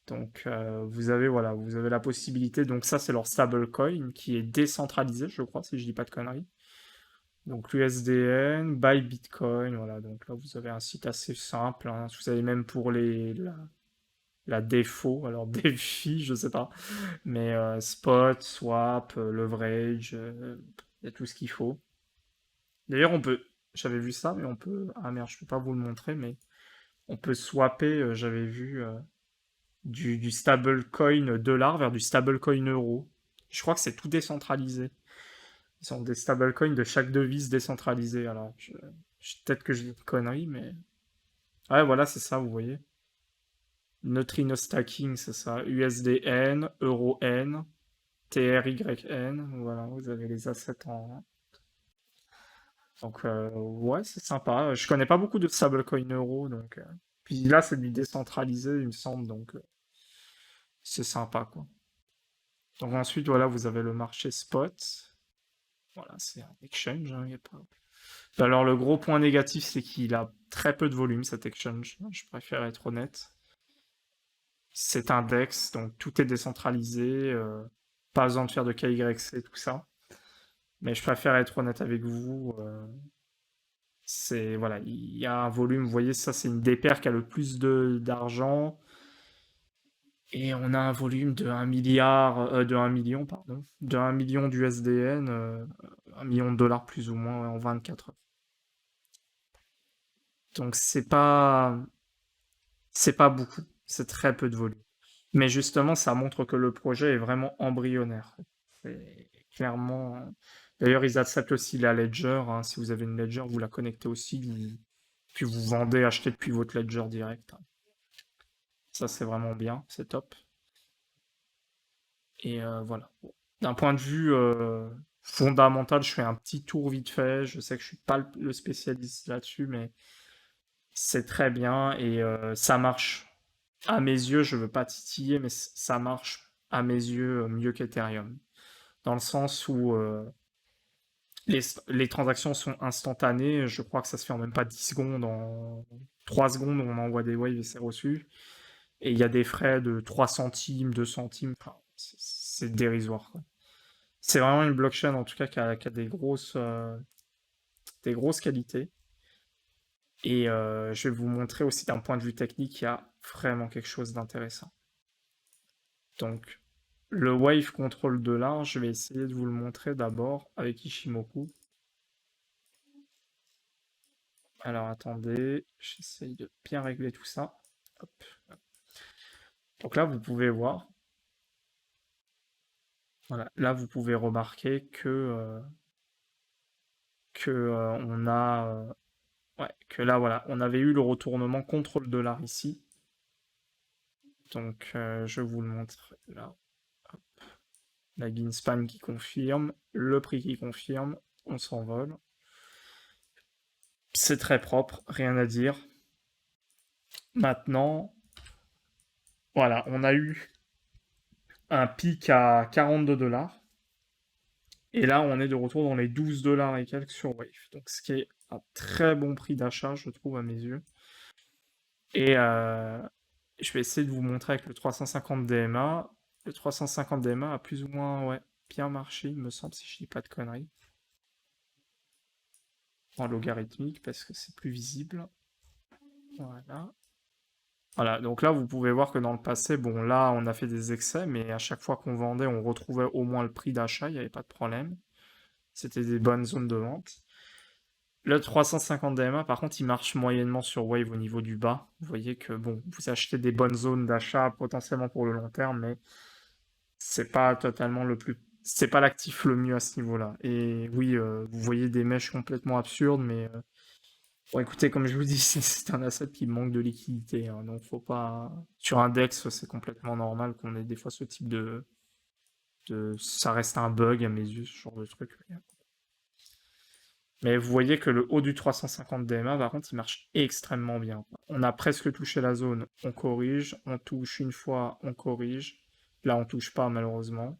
Donc, vous avez, voilà, vous avez la possibilité. Donc, ça, c'est leur stablecoin qui est décentralisé, je crois, si je dis pas de conneries. Donc, l'USDN, buy Bitcoin, voilà. Donc, là, vous avez un site assez simple, hein. Vous avez même pour la défaut, alors défi, je sais pas. Mais spot, swap, leverage, il y a tout ce qu'il faut. D'ailleurs, on peut. J'avais vu ça, mais on peut. Ah merde, je peux pas vous le montrer, mais on peut swapper. J'avais vu du stablecoin dollar vers du stablecoin euro. Je crois que c'est tout décentralisé. Ils sont des stablecoins de chaque devise décentralisée. Alors, peut-être que je dis une connerie, mais. Ouais, voilà, c'est ça, vous voyez. Neutrino stacking, c'est ça. USDN, EURON, TRYN. Voilà, vous avez les assets en. Donc, ouais, c'est sympa. Je connais pas beaucoup de stablecoin euro, donc. Puis là, c'est du décentralisé, il me semble, donc c'est sympa, quoi. Donc ensuite, voilà, vous avez le marché spot. Voilà, c'est un exchange, hein, y a pas. Alors, le gros point négatif, c'est qu'il a très peu de volume, cet exchange. Je préfère être honnête. C'est un DEX, donc tout est décentralisé. Pas besoin de faire de KYC, tout ça. Mais je préfère être honnête avec vous. C'est, voilà, il y a un volume, vous voyez, ça, c'est une des paires qui a le plus d'argent. Et on a un volume de 1 milliard, de 1 million, pardon, de 1 million d'USDN, 1 million de dollars plus ou moins, ouais, en 24 heures. Donc c'est pas beaucoup, c'est très peu de volume. Mais justement, ça montre que le projet est vraiment embryonnaire. C'est clairement. D'ailleurs, ils acceptent aussi la Ledger, hein. Si vous avez une Ledger, vous la connectez aussi, puis vous vendez, achetez depuis votre Ledger direct, hein. Ça, c'est vraiment bien, c'est top. Et voilà. Bon. D'un point de vue fondamental, je fais un petit tour vite fait. Je sais que je suis pas le spécialiste là-dessus, mais c'est très bien et ça marche. À mes yeux, je veux pas titiller, mais ça marche à mes yeux mieux qu'Ethereum. Dans le sens où les transactions sont instantanées. Je crois que ça se fait en même pas 10 secondes. En 3 secondes, on envoie des waves et c'est reçu. Et il y a des frais de 3 centimes, 2 centimes. Enfin, c'est dérisoire, quoi. C'est vraiment une blockchain en tout cas qui a des grosses qualités. Et je vais vous montrer aussi d'un point de vue technique, il y a vraiment quelque chose d'intéressant. Donc, le Wave Control $, je vais essayer de vous le montrer d'abord avec Ishimoku. Alors attendez, j'essaye de bien régler tout ça. Hop. Donc là, vous pouvez voir. Voilà, là, vous pouvez remarquer que on a ouais, que là, voilà, on avait eu le retournement contre le dollar ici. Donc, je vous le montre là. Hop. La Greenspan qui confirme, le prix qui confirme, on s'envole. C'est très propre, rien à dire. Maintenant, voilà, on a eu un pic à 42 $. Et là, on est de retour dans les 12 $ et quelques sur Wave. Donc, ce qui est un très bon prix d'achat, je trouve, à mes yeux. Et je vais essayer de vous montrer avec le 350 DMA. Le 350 DMA a plus ou moins, ouais, bien marché, il me semble, si je dis pas de conneries. En logarithmique, parce que c'est plus visible. Voilà. Voilà, donc là, vous pouvez voir que dans le passé, bon, là, on a fait des excès, mais à chaque fois qu'on vendait, on retrouvait au moins le prix d'achat, il n'y avait pas de problème. C'était des bonnes zones de vente. Le 350 DMA, par contre, il marche moyennement sur Wave au niveau du bas. Vous voyez que, bon, vous achetez des bonnes zones d'achat potentiellement pour le long terme, mais c'est pas totalement le plus. C'est pas l'actif le mieux à ce niveau-là. Et oui, vous voyez des mèches complètement absurdes, mais bon, écoutez, comme je vous dis, c'est un asset qui manque de liquidité, hein, donc faut pas. Sur un DEX, c'est complètement normal qu'on ait des fois ce type Ça reste un bug à mes yeux, ce genre de truc. Mais vous voyez que le haut du 350 DMA, par contre, il marche extrêmement bien. On a presque touché la zone, on corrige, on touche une fois, on corrige. Là, on touche pas, malheureusement.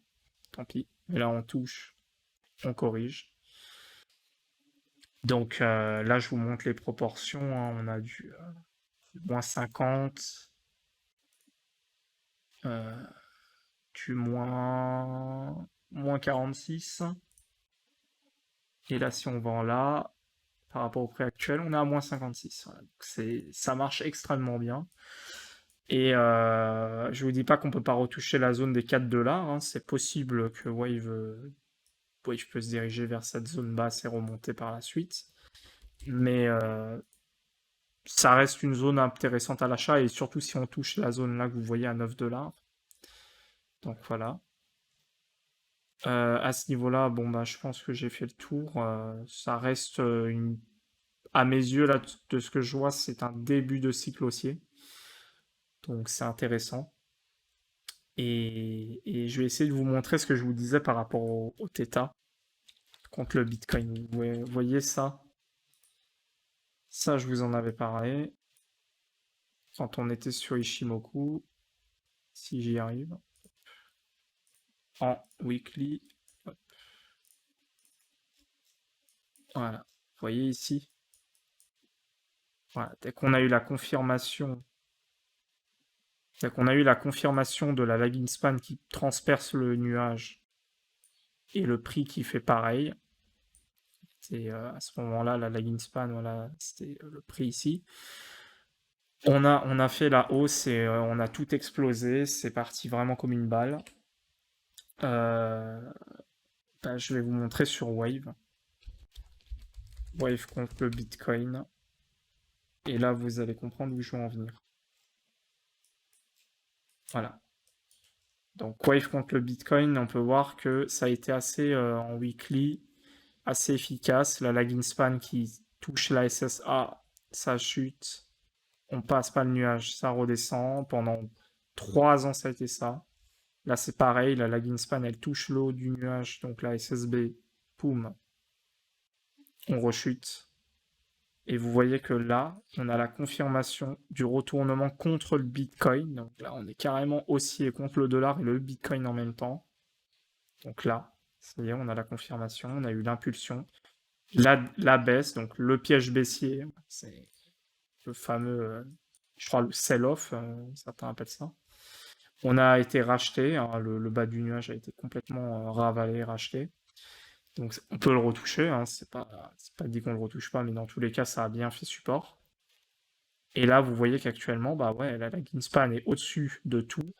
Tant pis. Mais là, on touche, on corrige. Donc là, je vous montre les proportions, hein. On a du moins 50, euh, du moins 46. Et là, si on vend là, par rapport au prix actuel, on est à moins 56. Voilà. Donc ça marche extrêmement bien. Et je vous dis pas qu'on peut pas retoucher la zone des 4 dollars, hein. C'est possible que Wave peut se diriger vers cette zone basse et remonter par la suite. Mais ça reste une zone intéressante à l'achat, et surtout si on touche la zone là que vous voyez à 9 dollars. Donc voilà. À ce niveau-là, bon bah je pense que j'ai fait le tour. Ça reste à mes yeux là, de ce que je vois, c'est un début de cycle haussier. Donc c'est intéressant. Et je vais essayer de vous montrer ce que je vous disais par rapport au Theta contre le Bitcoin. Vous voyez ça? Ça, je vous en avais parlé quand on était sur Ishimoku, si j'y arrive, en weekly. Hop, voilà. Vous voyez ici? Voilà. Dès qu'on a eu la confirmation de la lagging span qui transperce le nuage et le prix qui fait pareil, c'est à ce moment-là, la lagging span, voilà, c'était le prix ici. On a fait la hausse et on a tout explosé. C'est parti vraiment comme une balle. Euh, bah, je vais vous montrer sur Wave. Wave contre le Bitcoin. Et là, vous allez comprendre où je veux en venir. Voilà. Donc Wave contre le Bitcoin, on peut voir que ça a été assez en weekly, assez efficace. La lagging span qui touche la SSA, ça chute. On passe pas le nuage, ça redescend. Pendant 3 ans, ça a été ça. Là, c'est pareil, la lagging span, elle touche l'eau du nuage, donc la SSB, poum, on rechute. Et vous voyez que là, on a la confirmation du retournement contre le Bitcoin. Donc là, on est carrément haussier contre le dollar et le Bitcoin en même temps. Donc là, ça y est, on a la confirmation, on a eu l'impulsion. La baisse, donc le piège baissier, c'est le fameux, je crois, le sell-off, certains appellent ça. On a été racheté, hein, le bas du nuage a été complètement ravalé, racheté. Donc on peut le retoucher, hein, c'est pas dit qu'on le retouche pas, mais dans tous les cas, ça a bien fait support. Et là, vous voyez qu'actuellement, bah ouais, la Greenspan est au-dessus de tout,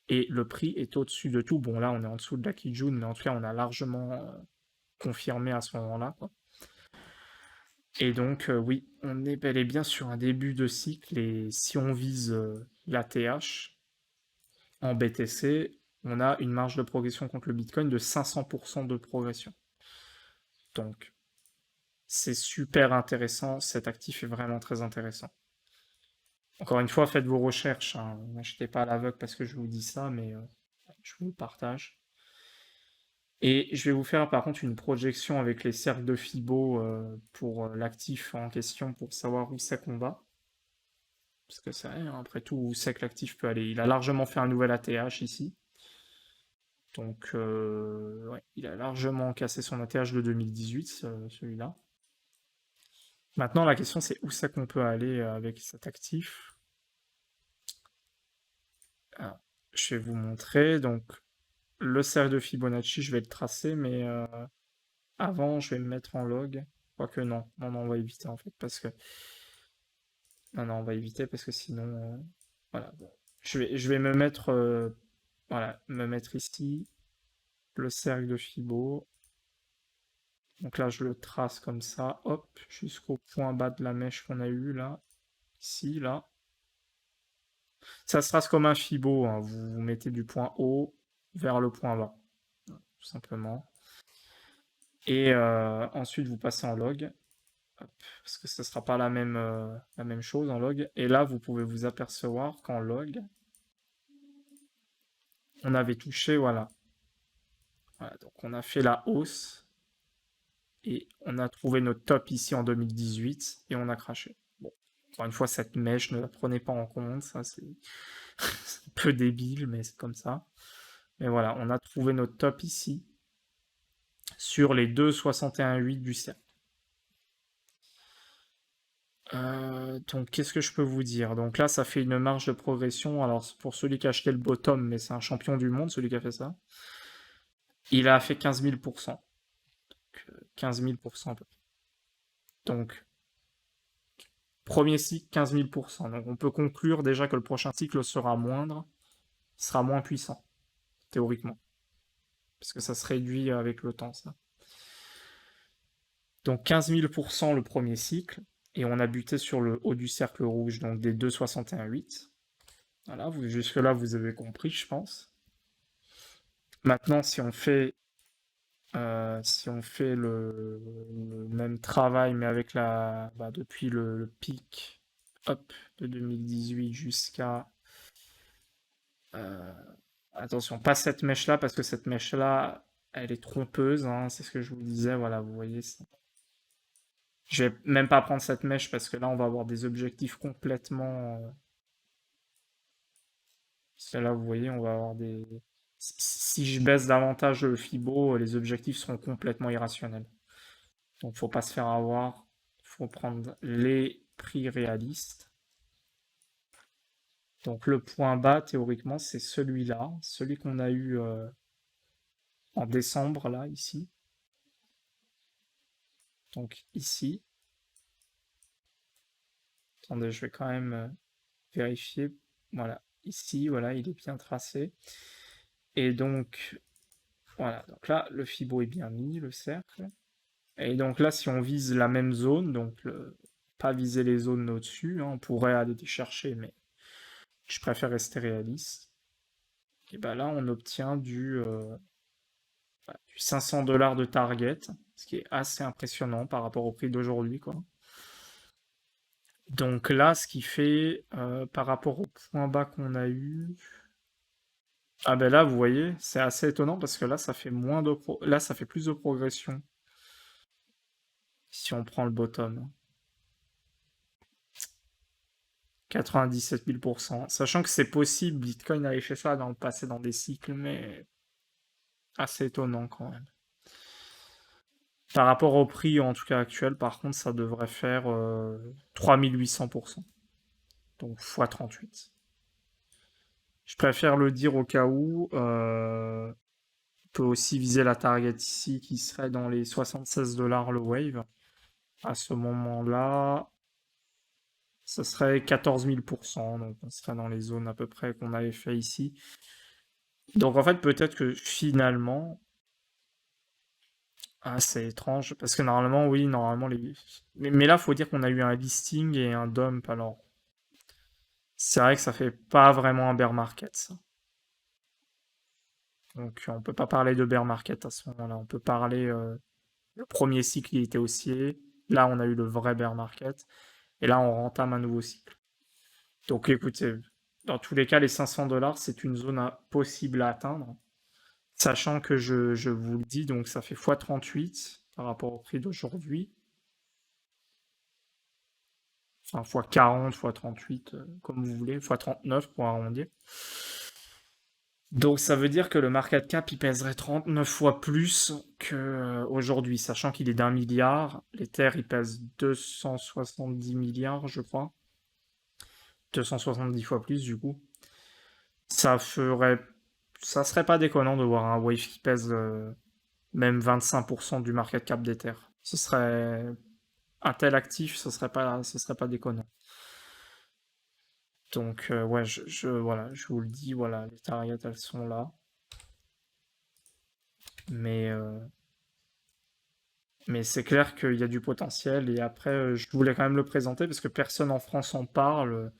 et le prix est au-dessus de tout. Bon, là, on est en dessous de la Kijun, mais en tout cas, on a largement confirmé à ce moment-là, quoi. Et donc, oui, on est bel et bien sur un début de cycle, et si on vise la TH en BTC, on a une marge de progression contre le Bitcoin de 500% de progression. Donc, c'est super intéressant, cet actif est vraiment très intéressant. Encore une fois, faites vos recherches, hein. N'achetez pas à l'aveugle parce que je vous dis ça, mais je vous le partage. Et je vais vous faire par contre une projection avec les cercles de Fibo pour l'actif en question pour savoir où c'est qu'on va. Parce que c'est rien, après tout, où c'est que l'actif peut aller. Il a largement fait un nouvel ATH ici. Donc, ouais, il a largement cassé son ATH de 2018, celui-là. Maintenant, la question, c'est où c'est qu'on peut aller avec cet actif. Alors, je vais vous montrer. Donc, le cercle de Fibonacci, je vais le tracer, mais avant, je vais me mettre en log. Quoique non. Non, non, on va éviter en fait, parce que... Non, non, on va éviter, parce que sinon... Voilà, bon. Je vais me mettre... Voilà, me mettre ici, le cercle de Fibo. Donc là, je le trace comme ça, hop, jusqu'au point bas de la mèche qu'on a eu là. Ici, là. Ça se trace comme un Fibo, hein. Vous mettez du point haut vers le point bas, tout simplement. Et ensuite, vous passez en log, hop, parce que ce ne sera pas la même chose en log. Et là, vous pouvez vous apercevoir qu'en log, on avait touché, voilà. Voilà, donc on a fait la hausse, et on a trouvé notre top ici en 2018, et on a craché. Bon, encore une fois, cette mèche, ne la prenez pas en compte, ça c'est un peu débile, mais c'est comme ça. Mais voilà, on a trouvé notre top ici, sur les 2,61,8 du cercle. Donc, qu'est-ce que je peux vous dire? Donc là, ça fait une marge de progression. Alors, c'est pour celui qui a acheté le bottom, mais c'est un champion du monde, celui qui a fait ça. Il a fait 15 000%. 15 000% à peu près. Donc, premier cycle, 15 000%. Donc, on peut conclure déjà que le prochain cycle sera moindre, sera moins puissant, théoriquement. Parce que ça se réduit avec le temps, ça. Donc, 15 000% le premier cycle. Et on a buté sur le haut du cercle rouge, donc des 2,61,8. Voilà, jusque-là, vous avez compris, je pense. Maintenant, si on fait le même travail, mais avec depuis le pic, hop, de 2018 jusqu'à, euh, attention, pas cette mèche-là, parce que cette mèche-là, elle est trompeuse, hein, c'est ce que je vous disais, voilà, vous voyez. Je vais même pas prendre cette mèche, parce que là, on va avoir des objectifs complètement. Parce que là, vous voyez, on va avoir des. Si je baisse davantage le Fibo, les objectifs seront complètement irrationnels. Donc, faut pas se faire avoir. Il faut prendre les prix réalistes. Donc, le point bas, théoriquement, c'est celui-là, celui qu'on a eu en décembre, là, ici. Donc, ici. Attendez, je vais quand même vérifier. Voilà, ici, voilà, il est bien tracé. Et donc, voilà. Donc là, le Fibo est bien mis, le cercle. Et donc là, si on vise la même zone, donc pas viser les zones au-dessus, hein, on pourrait aller les chercher, mais je préfère rester réaliste. Et ben là, on obtient du 500 $ de target, ce qui est assez impressionnant par rapport au prix d'aujourd'hui, quoi. Donc là, ce qui fait par rapport au point bas qu'on a eu. Ah ben là, vous voyez, c'est assez étonnant parce que là, ça fait là, ça fait plus de progression si on prend le bottom. 97 000%. Sachant que c'est possible, Bitcoin avait fait ça dans le passé dans des cycles, mais assez étonnant quand même. Par rapport au prix, en tout cas actuel, par contre, ça devrait faire 3800%. Donc x 38. Je préfère le dire au cas où. On peut aussi viser la target ici qui serait dans les 76 $ le wave. À ce moment-là, ce serait 14 000%. Donc on serait dans les zones à peu près qu'on avait fait ici. Donc en fait, peut-être que finalement. Ah, c'est étrange, parce que normalement, oui, normalement, les. Mais là, faut dire qu'on a eu un listing et un dump, alors. C'est vrai que ça fait pas vraiment un bear market, ça. Donc, on peut pas parler de bear market à ce moment-là. On peut parler. Le premier cycle, il était haussier. Là, on a eu le vrai bear market. Et là, on entame un nouveau cycle. Donc, écoutez, dans tous les cas, les 500 $, c'est une zone possible à atteindre. Sachant que je vous le dis, donc ça fait x 38 par rapport au prix d'aujourd'hui. Enfin, x 40, x 38, comme vous voulez, x 39 pour arrondir. Donc ça veut dire que le market cap, il pèserait 39 fois plus qu'aujourd'hui, sachant qu'il est d'1 milliard. L'Ether, il pèse 270 milliards, je crois. 270 fois plus, du coup. Ça ferait. Ça serait pas déconnant de voir un wave qui pèse même 25% du market cap d'Ether. Ce serait. Un tel actif, ce serait pas déconnant. Donc, ouais, voilà, je vous le dis, voilà, les targets, elles sont là. Mais, euh, mais c'est clair qu'il y a du potentiel. Et après, je voulais quand même le présenter parce que personne en France en parle.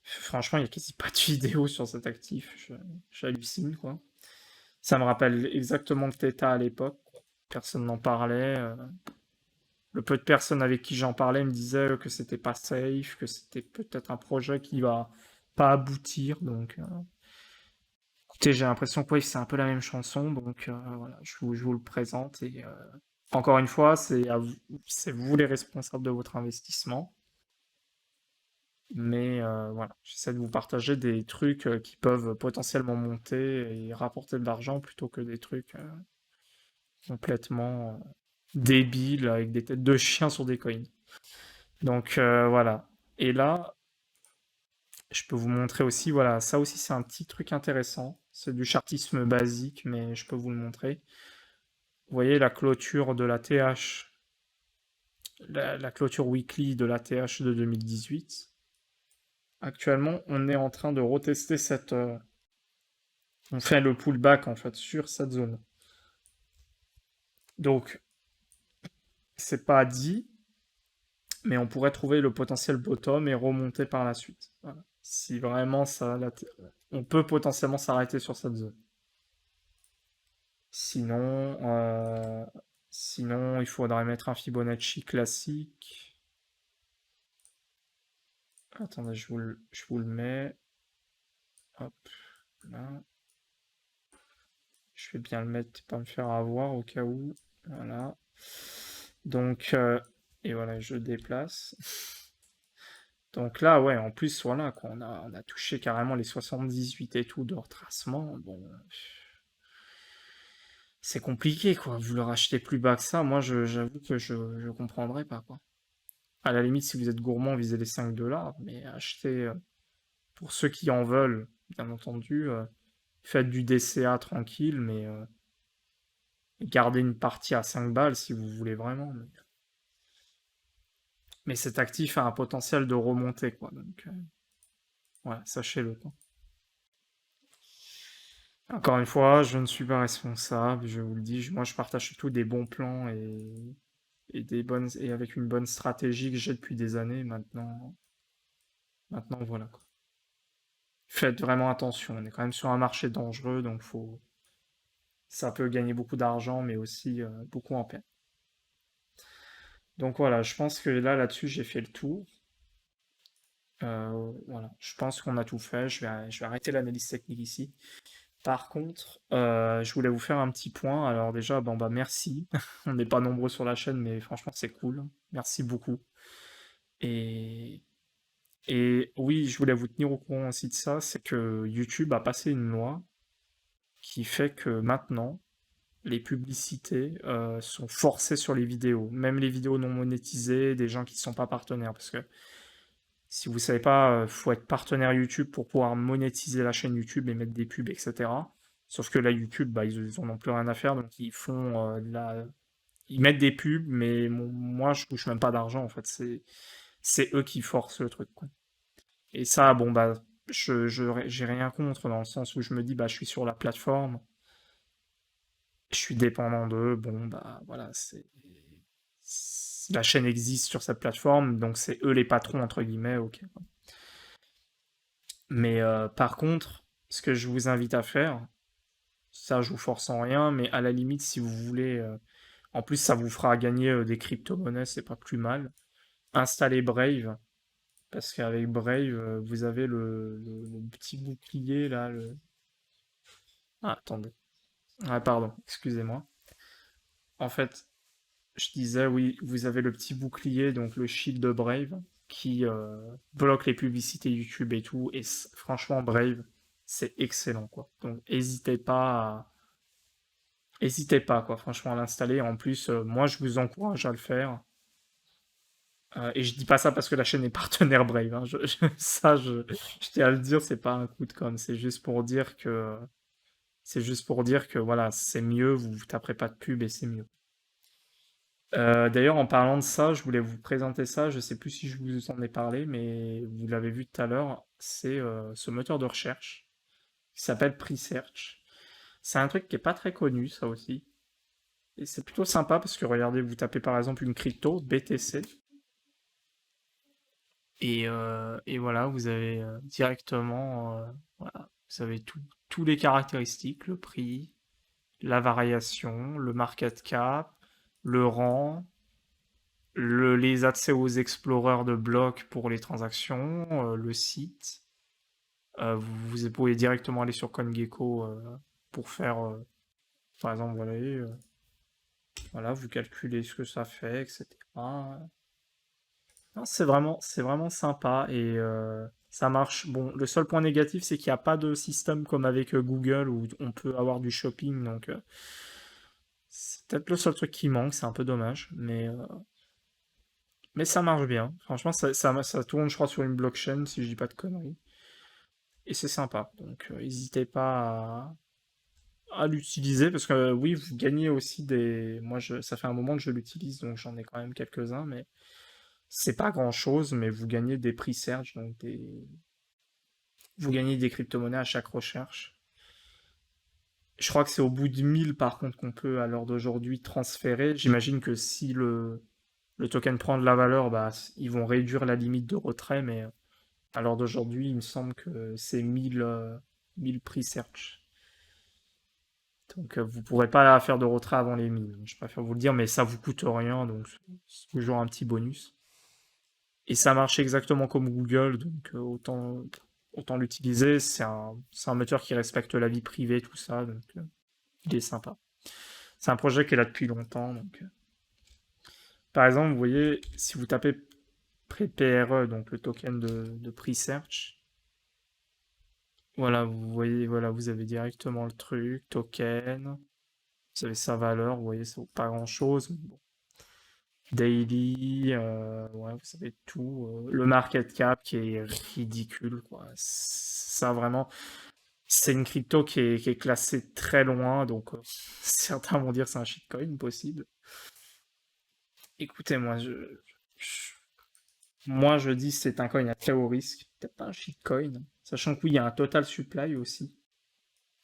Franchement, il n'y a quasi pas de vidéo sur cet actif. J'hallucine, quoi. Ça me rappelle exactement le Theta à l'époque. Personne n'en parlait. Le peu de personnes avec qui j'en parlais me disaient que c'était pas safe, que c'était peut-être un projet qui va pas aboutir. Donc, écoutez, j'ai l'impression que oui, c'est un peu la même chanson, donc voilà, je vous le présente. Et encore une fois, c'est vous les responsables de votre investissement. Mais voilà, j'essaie de vous partager des trucs qui peuvent potentiellement monter et rapporter de l'argent plutôt que des trucs complètement débiles avec des têtes de chiens sur des coins. Donc voilà. Et là, je peux vous montrer aussi, voilà, ça aussi c'est un petit truc intéressant. C'est du chartisme basique, mais je peux vous le montrer. Vous voyez la clôture de la TH, la clôture weekly de la TH de 2018. Actuellement, on est en train de retester cette... on fait le pullback en fait sur cette zone. Donc, c'est pas dit, mais on pourrait trouver le potentiel bottom et remonter par la suite. Voilà. Si vraiment ça... on peut potentiellement s'arrêter sur cette zone. Sinon, sinon, il faudrait mettre un Fibonacci classique. Attendez, je vous le mets. Hop, là. Je vais bien le mettre, pas me faire avoir au cas où. Voilà. Donc, et voilà, je déplace. Donc là, ouais, en plus, voilà, quoi, on a touché carrément les 78 et tout de retracement. Bon, c'est compliqué, quoi. Vous le rachetez plus bas que ça, moi, j'avoue que je comprendrais pas, quoi. À la limite, si vous êtes gourmand, visez les 5 dollars, mais achetez, pour ceux qui en veulent, bien entendu, faites du DCA tranquille, mais gardez une partie à 5 balles si vous voulez vraiment. Mais cet actif a un potentiel de remonter, quoi. Donc, voilà, sachez-le, quoi. Encore une fois, je ne suis pas responsable, je vous le dis. Moi, je partage surtout des bons plans et des bonnes et avec une bonne stratégie que j'ai depuis des années. Maintenant, voilà, quoi. Faites vraiment attention. On est quand même sur un marché dangereux, donc ça peut gagner beaucoup d'argent, mais aussi beaucoup en perte. Donc voilà, je pense que là-dessus, j'ai fait le tour. Voilà, je pense qu'on a tout fait. Je vais arrêter l'analyse technique ici. Par contre, je voulais vous faire un petit point. Alors déjà, bon bah merci. On n'est pas nombreux sur la chaîne, mais franchement c'est cool. Merci beaucoup. Et, et oui, je voulais vous tenir au courant aussi de ça, c'est que YouTube a passé une loi qui fait que maintenant, les publicités sont forcées sur les vidéos, même les vidéos non monétisées, des gens qui ne sont pas partenaires. Parce que si vous savez pas, faut être partenaire YouTube pour pouvoir monétiser la chaîne YouTube et mettre des pubs, etc. Sauf que là, YouTube, bah, ils en ont plus rien à faire, donc ils font ils mettent des pubs, mais moi, je touche même pas d'argent, en fait. C'est eux qui forcent le truc, quoi. Et ça, bon, bah, j'ai rien contre, dans le sens où je me dis, bah, je suis sur la plateforme, je suis dépendant d'eux, bon, bah, voilà, la chaîne existe sur cette plateforme, donc c'est eux les patrons, entre guillemets, ok. Mais par contre, ce que je vous invite à faire, ça, je vous force en rien, mais à la limite, si vous voulez, en plus, ça vous fera gagner des crypto-monnaies, c'est pas plus mal. Installez Brave, parce qu'avec Brave, vous avez le petit bouclier là. Ah, attendez. Ah, pardon, excusez-moi. En fait, je disais, oui, vous avez le petit bouclier, donc le shield de Brave, qui bloque les publicités YouTube et tout. Et franchement, Brave, c'est excellent, quoi. Donc, n'hésitez pas, quoi, franchement, à l'installer. En plus, moi, je vous encourage à le faire. Et je dis pas ça parce que la chaîne est partenaire Brave, hein. Je tiens à le dire, c'est pas un coup de com', c'est juste pour dire que voilà, c'est mieux, vous taperez pas de pub et c'est mieux. D'ailleurs, en parlant de ça, je voulais vous présenter ça. Je sais plus si je vous en ai parlé, mais vous l'avez vu tout à l'heure. C'est ce moteur de recherche qui s'appelle Presearch. C'est un truc qui est pas très connu, ça aussi. Et c'est plutôt sympa parce que regardez, vous tapez par exemple une crypto, BTC, et voilà, vous avez directement, voilà, vous avez tous les caractéristiques, le prix, la variation, le market cap, le rang, les accès aux explorers de blocs pour les transactions, le site. Vous pouvez directement aller sur CoinGecko pour faire, par exemple, voilà, vous calculez ce que ça fait, etc. Non, c'est vraiment sympa et ça marche. Bon, le seul point négatif, c'est qu'il n'y a pas de système comme avec Google où on peut avoir du shopping, donc c'est peut-être le seul truc qui manque, c'est un peu dommage, mais Mais ça marche bien. Franchement, ça tourne, je crois, sur une blockchain, si je dis pas de conneries. Et c'est sympa. Donc, n'hésitez pas à l'utiliser, parce que oui, vous gagnez aussi des... Moi, ça fait un moment que je l'utilise, donc j'en ai quand même quelques-uns, mais c'est pas grand-chose, mais vous gagnez des prix Serge, donc vous gagnez des crypto-monnaies à chaque recherche. Je crois que c'est au bout de 1000 par contre qu'on peut à l'heure d'aujourd'hui transférer. J'imagine que si le token prend de la valeur, bah, ils vont réduire la limite de retrait, mais à l'heure d'aujourd'hui, il me semble que c'est 1000 prix search. Donc vous ne pourrez pas faire de retrait avant les 1000. Je préfère vous le dire, mais ça vous coûte rien, donc c'est toujours un petit bonus. Et ça marche exactement comme Google, donc autant l'utiliser. C'est un moteur qui respecte la vie privée, tout ça, donc il est sympa. C'est un projet qui est là depuis longtemps. Donc, par exemple, vous voyez, si vous tapez PRE, donc le token de pre-search, voilà, vous voyez, voilà, vous avez directement le truc, token, vous avez sa valeur, vous voyez, ça vaut pas grand-chose. Bon. Daily, ouais, vous savez tout. Le market cap qui est ridicule, quoi. Ça, vraiment, c'est une crypto qui est classée très loin, donc certains vont dire que c'est un shitcoin possible. Écoutez, je- moi, je dis c'est un coin à très haut risque, peut-être pas un shitcoin, sachant que oui, il y a un total supply aussi,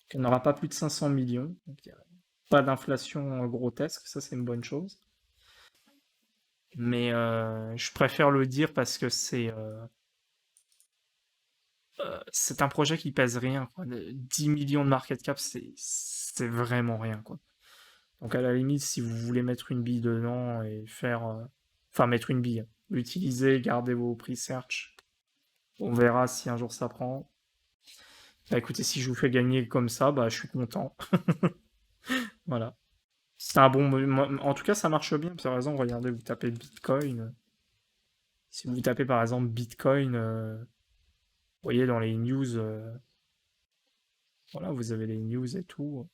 qu'il n'aura pas plus de 500 millions, donc il n'y a pas d'inflation grotesque, ça c'est une bonne chose. Mais je préfère le dire parce que c'est un projet qui pèse rien, quoi. 10 millions de market cap, c'est vraiment rien, quoi. Donc à la limite, si vous voulez mettre une bille dedans et faire... enfin, mettre une bille, l'utiliser, garder vos prix search, on verra si un jour ça prend. Bah écoutez, si je vous fais gagner comme ça, bah je suis content. Voilà. C'est un bon... En tout cas, ça marche bien, par exemple, regardez, vous tapez Bitcoin. Si vous tapez par exemple Bitcoin, vous voyez dans les news, voilà, vous avez les news et tout.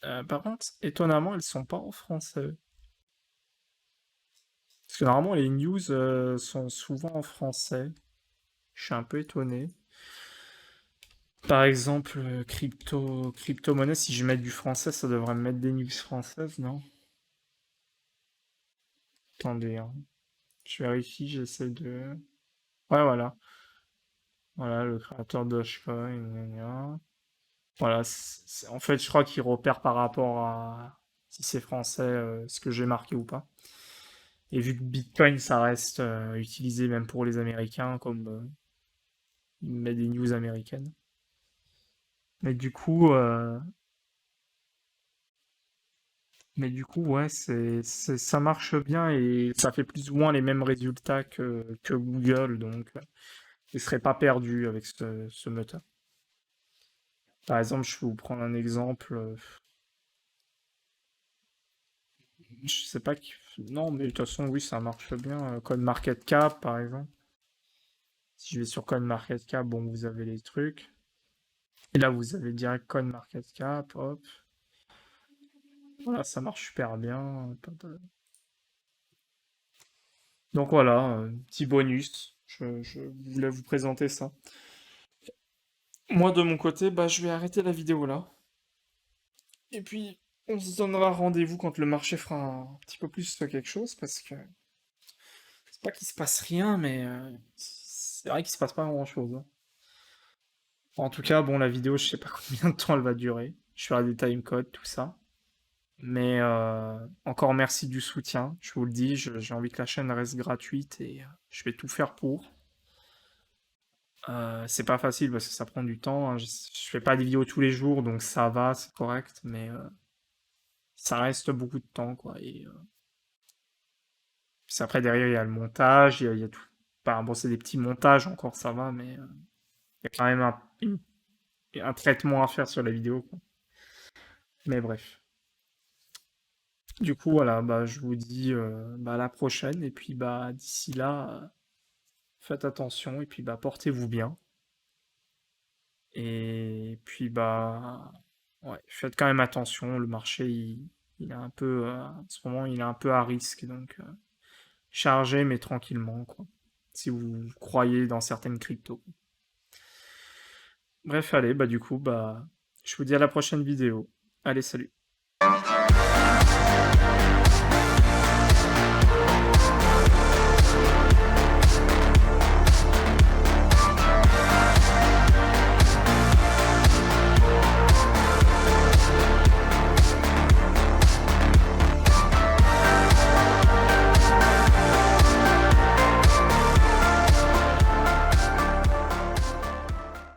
Par contre, étonnamment, elles sont pas en français. Parce que normalement, les news sont souvent en français. Je suis un peu étonné. Par exemple, crypto-monnaie, si je mets du français, ça devrait me mettre des news françaises, non? Attendez, hein. Je vérifie, j'essaie de... Ouais, voilà. Voilà, le créateur de Dogecoin, gna gna. Voilà, en fait, je crois qu'il repère par rapport à si c'est français, ce que j'ai marqué ou pas. Et vu que Bitcoin, ça reste utilisé même pour les Américains, comme il met des news américaines. Mais du coup, euh, mais du coup, ouais, ça marche bien et ça fait plus ou moins les mêmes résultats que Google, donc je ne serais pas perdu avec ce moteur. Par exemple, je vais vous prendre un exemple. Je sais pas qui... Non, mais de toute façon, oui, ça marche bien. CoinMarketCap, par exemple. Si je vais sur CoinMarketCap, bon, vous avez les trucs. Et là, vous avez direct CoinMarketCap, hop. Voilà, ça marche super bien. Donc voilà, petit bonus. Je voulais vous présenter ça. Moi, de mon côté, bah, je vais arrêter la vidéo là. Et puis, on se donnera rendez-vous quand le marché fera un petit peu plus quelque chose, parce que c'est pas qu'il se passe rien, mais c'est vrai qu'il se passe pas grand-chose, hein. En tout cas, bon, la vidéo, je sais pas combien de temps elle va durer. Je ferai des timecodes, tout ça. Mais encore merci du soutien. Je vous le dis, j'ai envie que la chaîne reste gratuite et je vais tout faire pour. C'est pas facile parce que ça prend du temps, hein. Je fais pas des vidéos tous les jours, donc ça va, c'est correct, mais ça reste beaucoup de temps, quoi. Et puis après, derrière, il y a le montage, il y a tout. Enfin, bon, c'est des petits montages, encore ça va, mais il y a quand même un traitement à faire sur la vidéo, quoi. Mais bref. Du coup, voilà, bah, je vous dis bah, à la prochaine, et puis bah, d'ici là, faites attention, et puis bah, portez-vous bien. Et puis bah, ouais, faites quand même attention, le marché, Il est un peu, en ce moment, il est un peu à risque, donc chargez, mais tranquillement, quoi. Si vous croyez dans certaines cryptos. Bref, allez, bah du coup, bah, je vous dis à la prochaine vidéo. Allez, salut.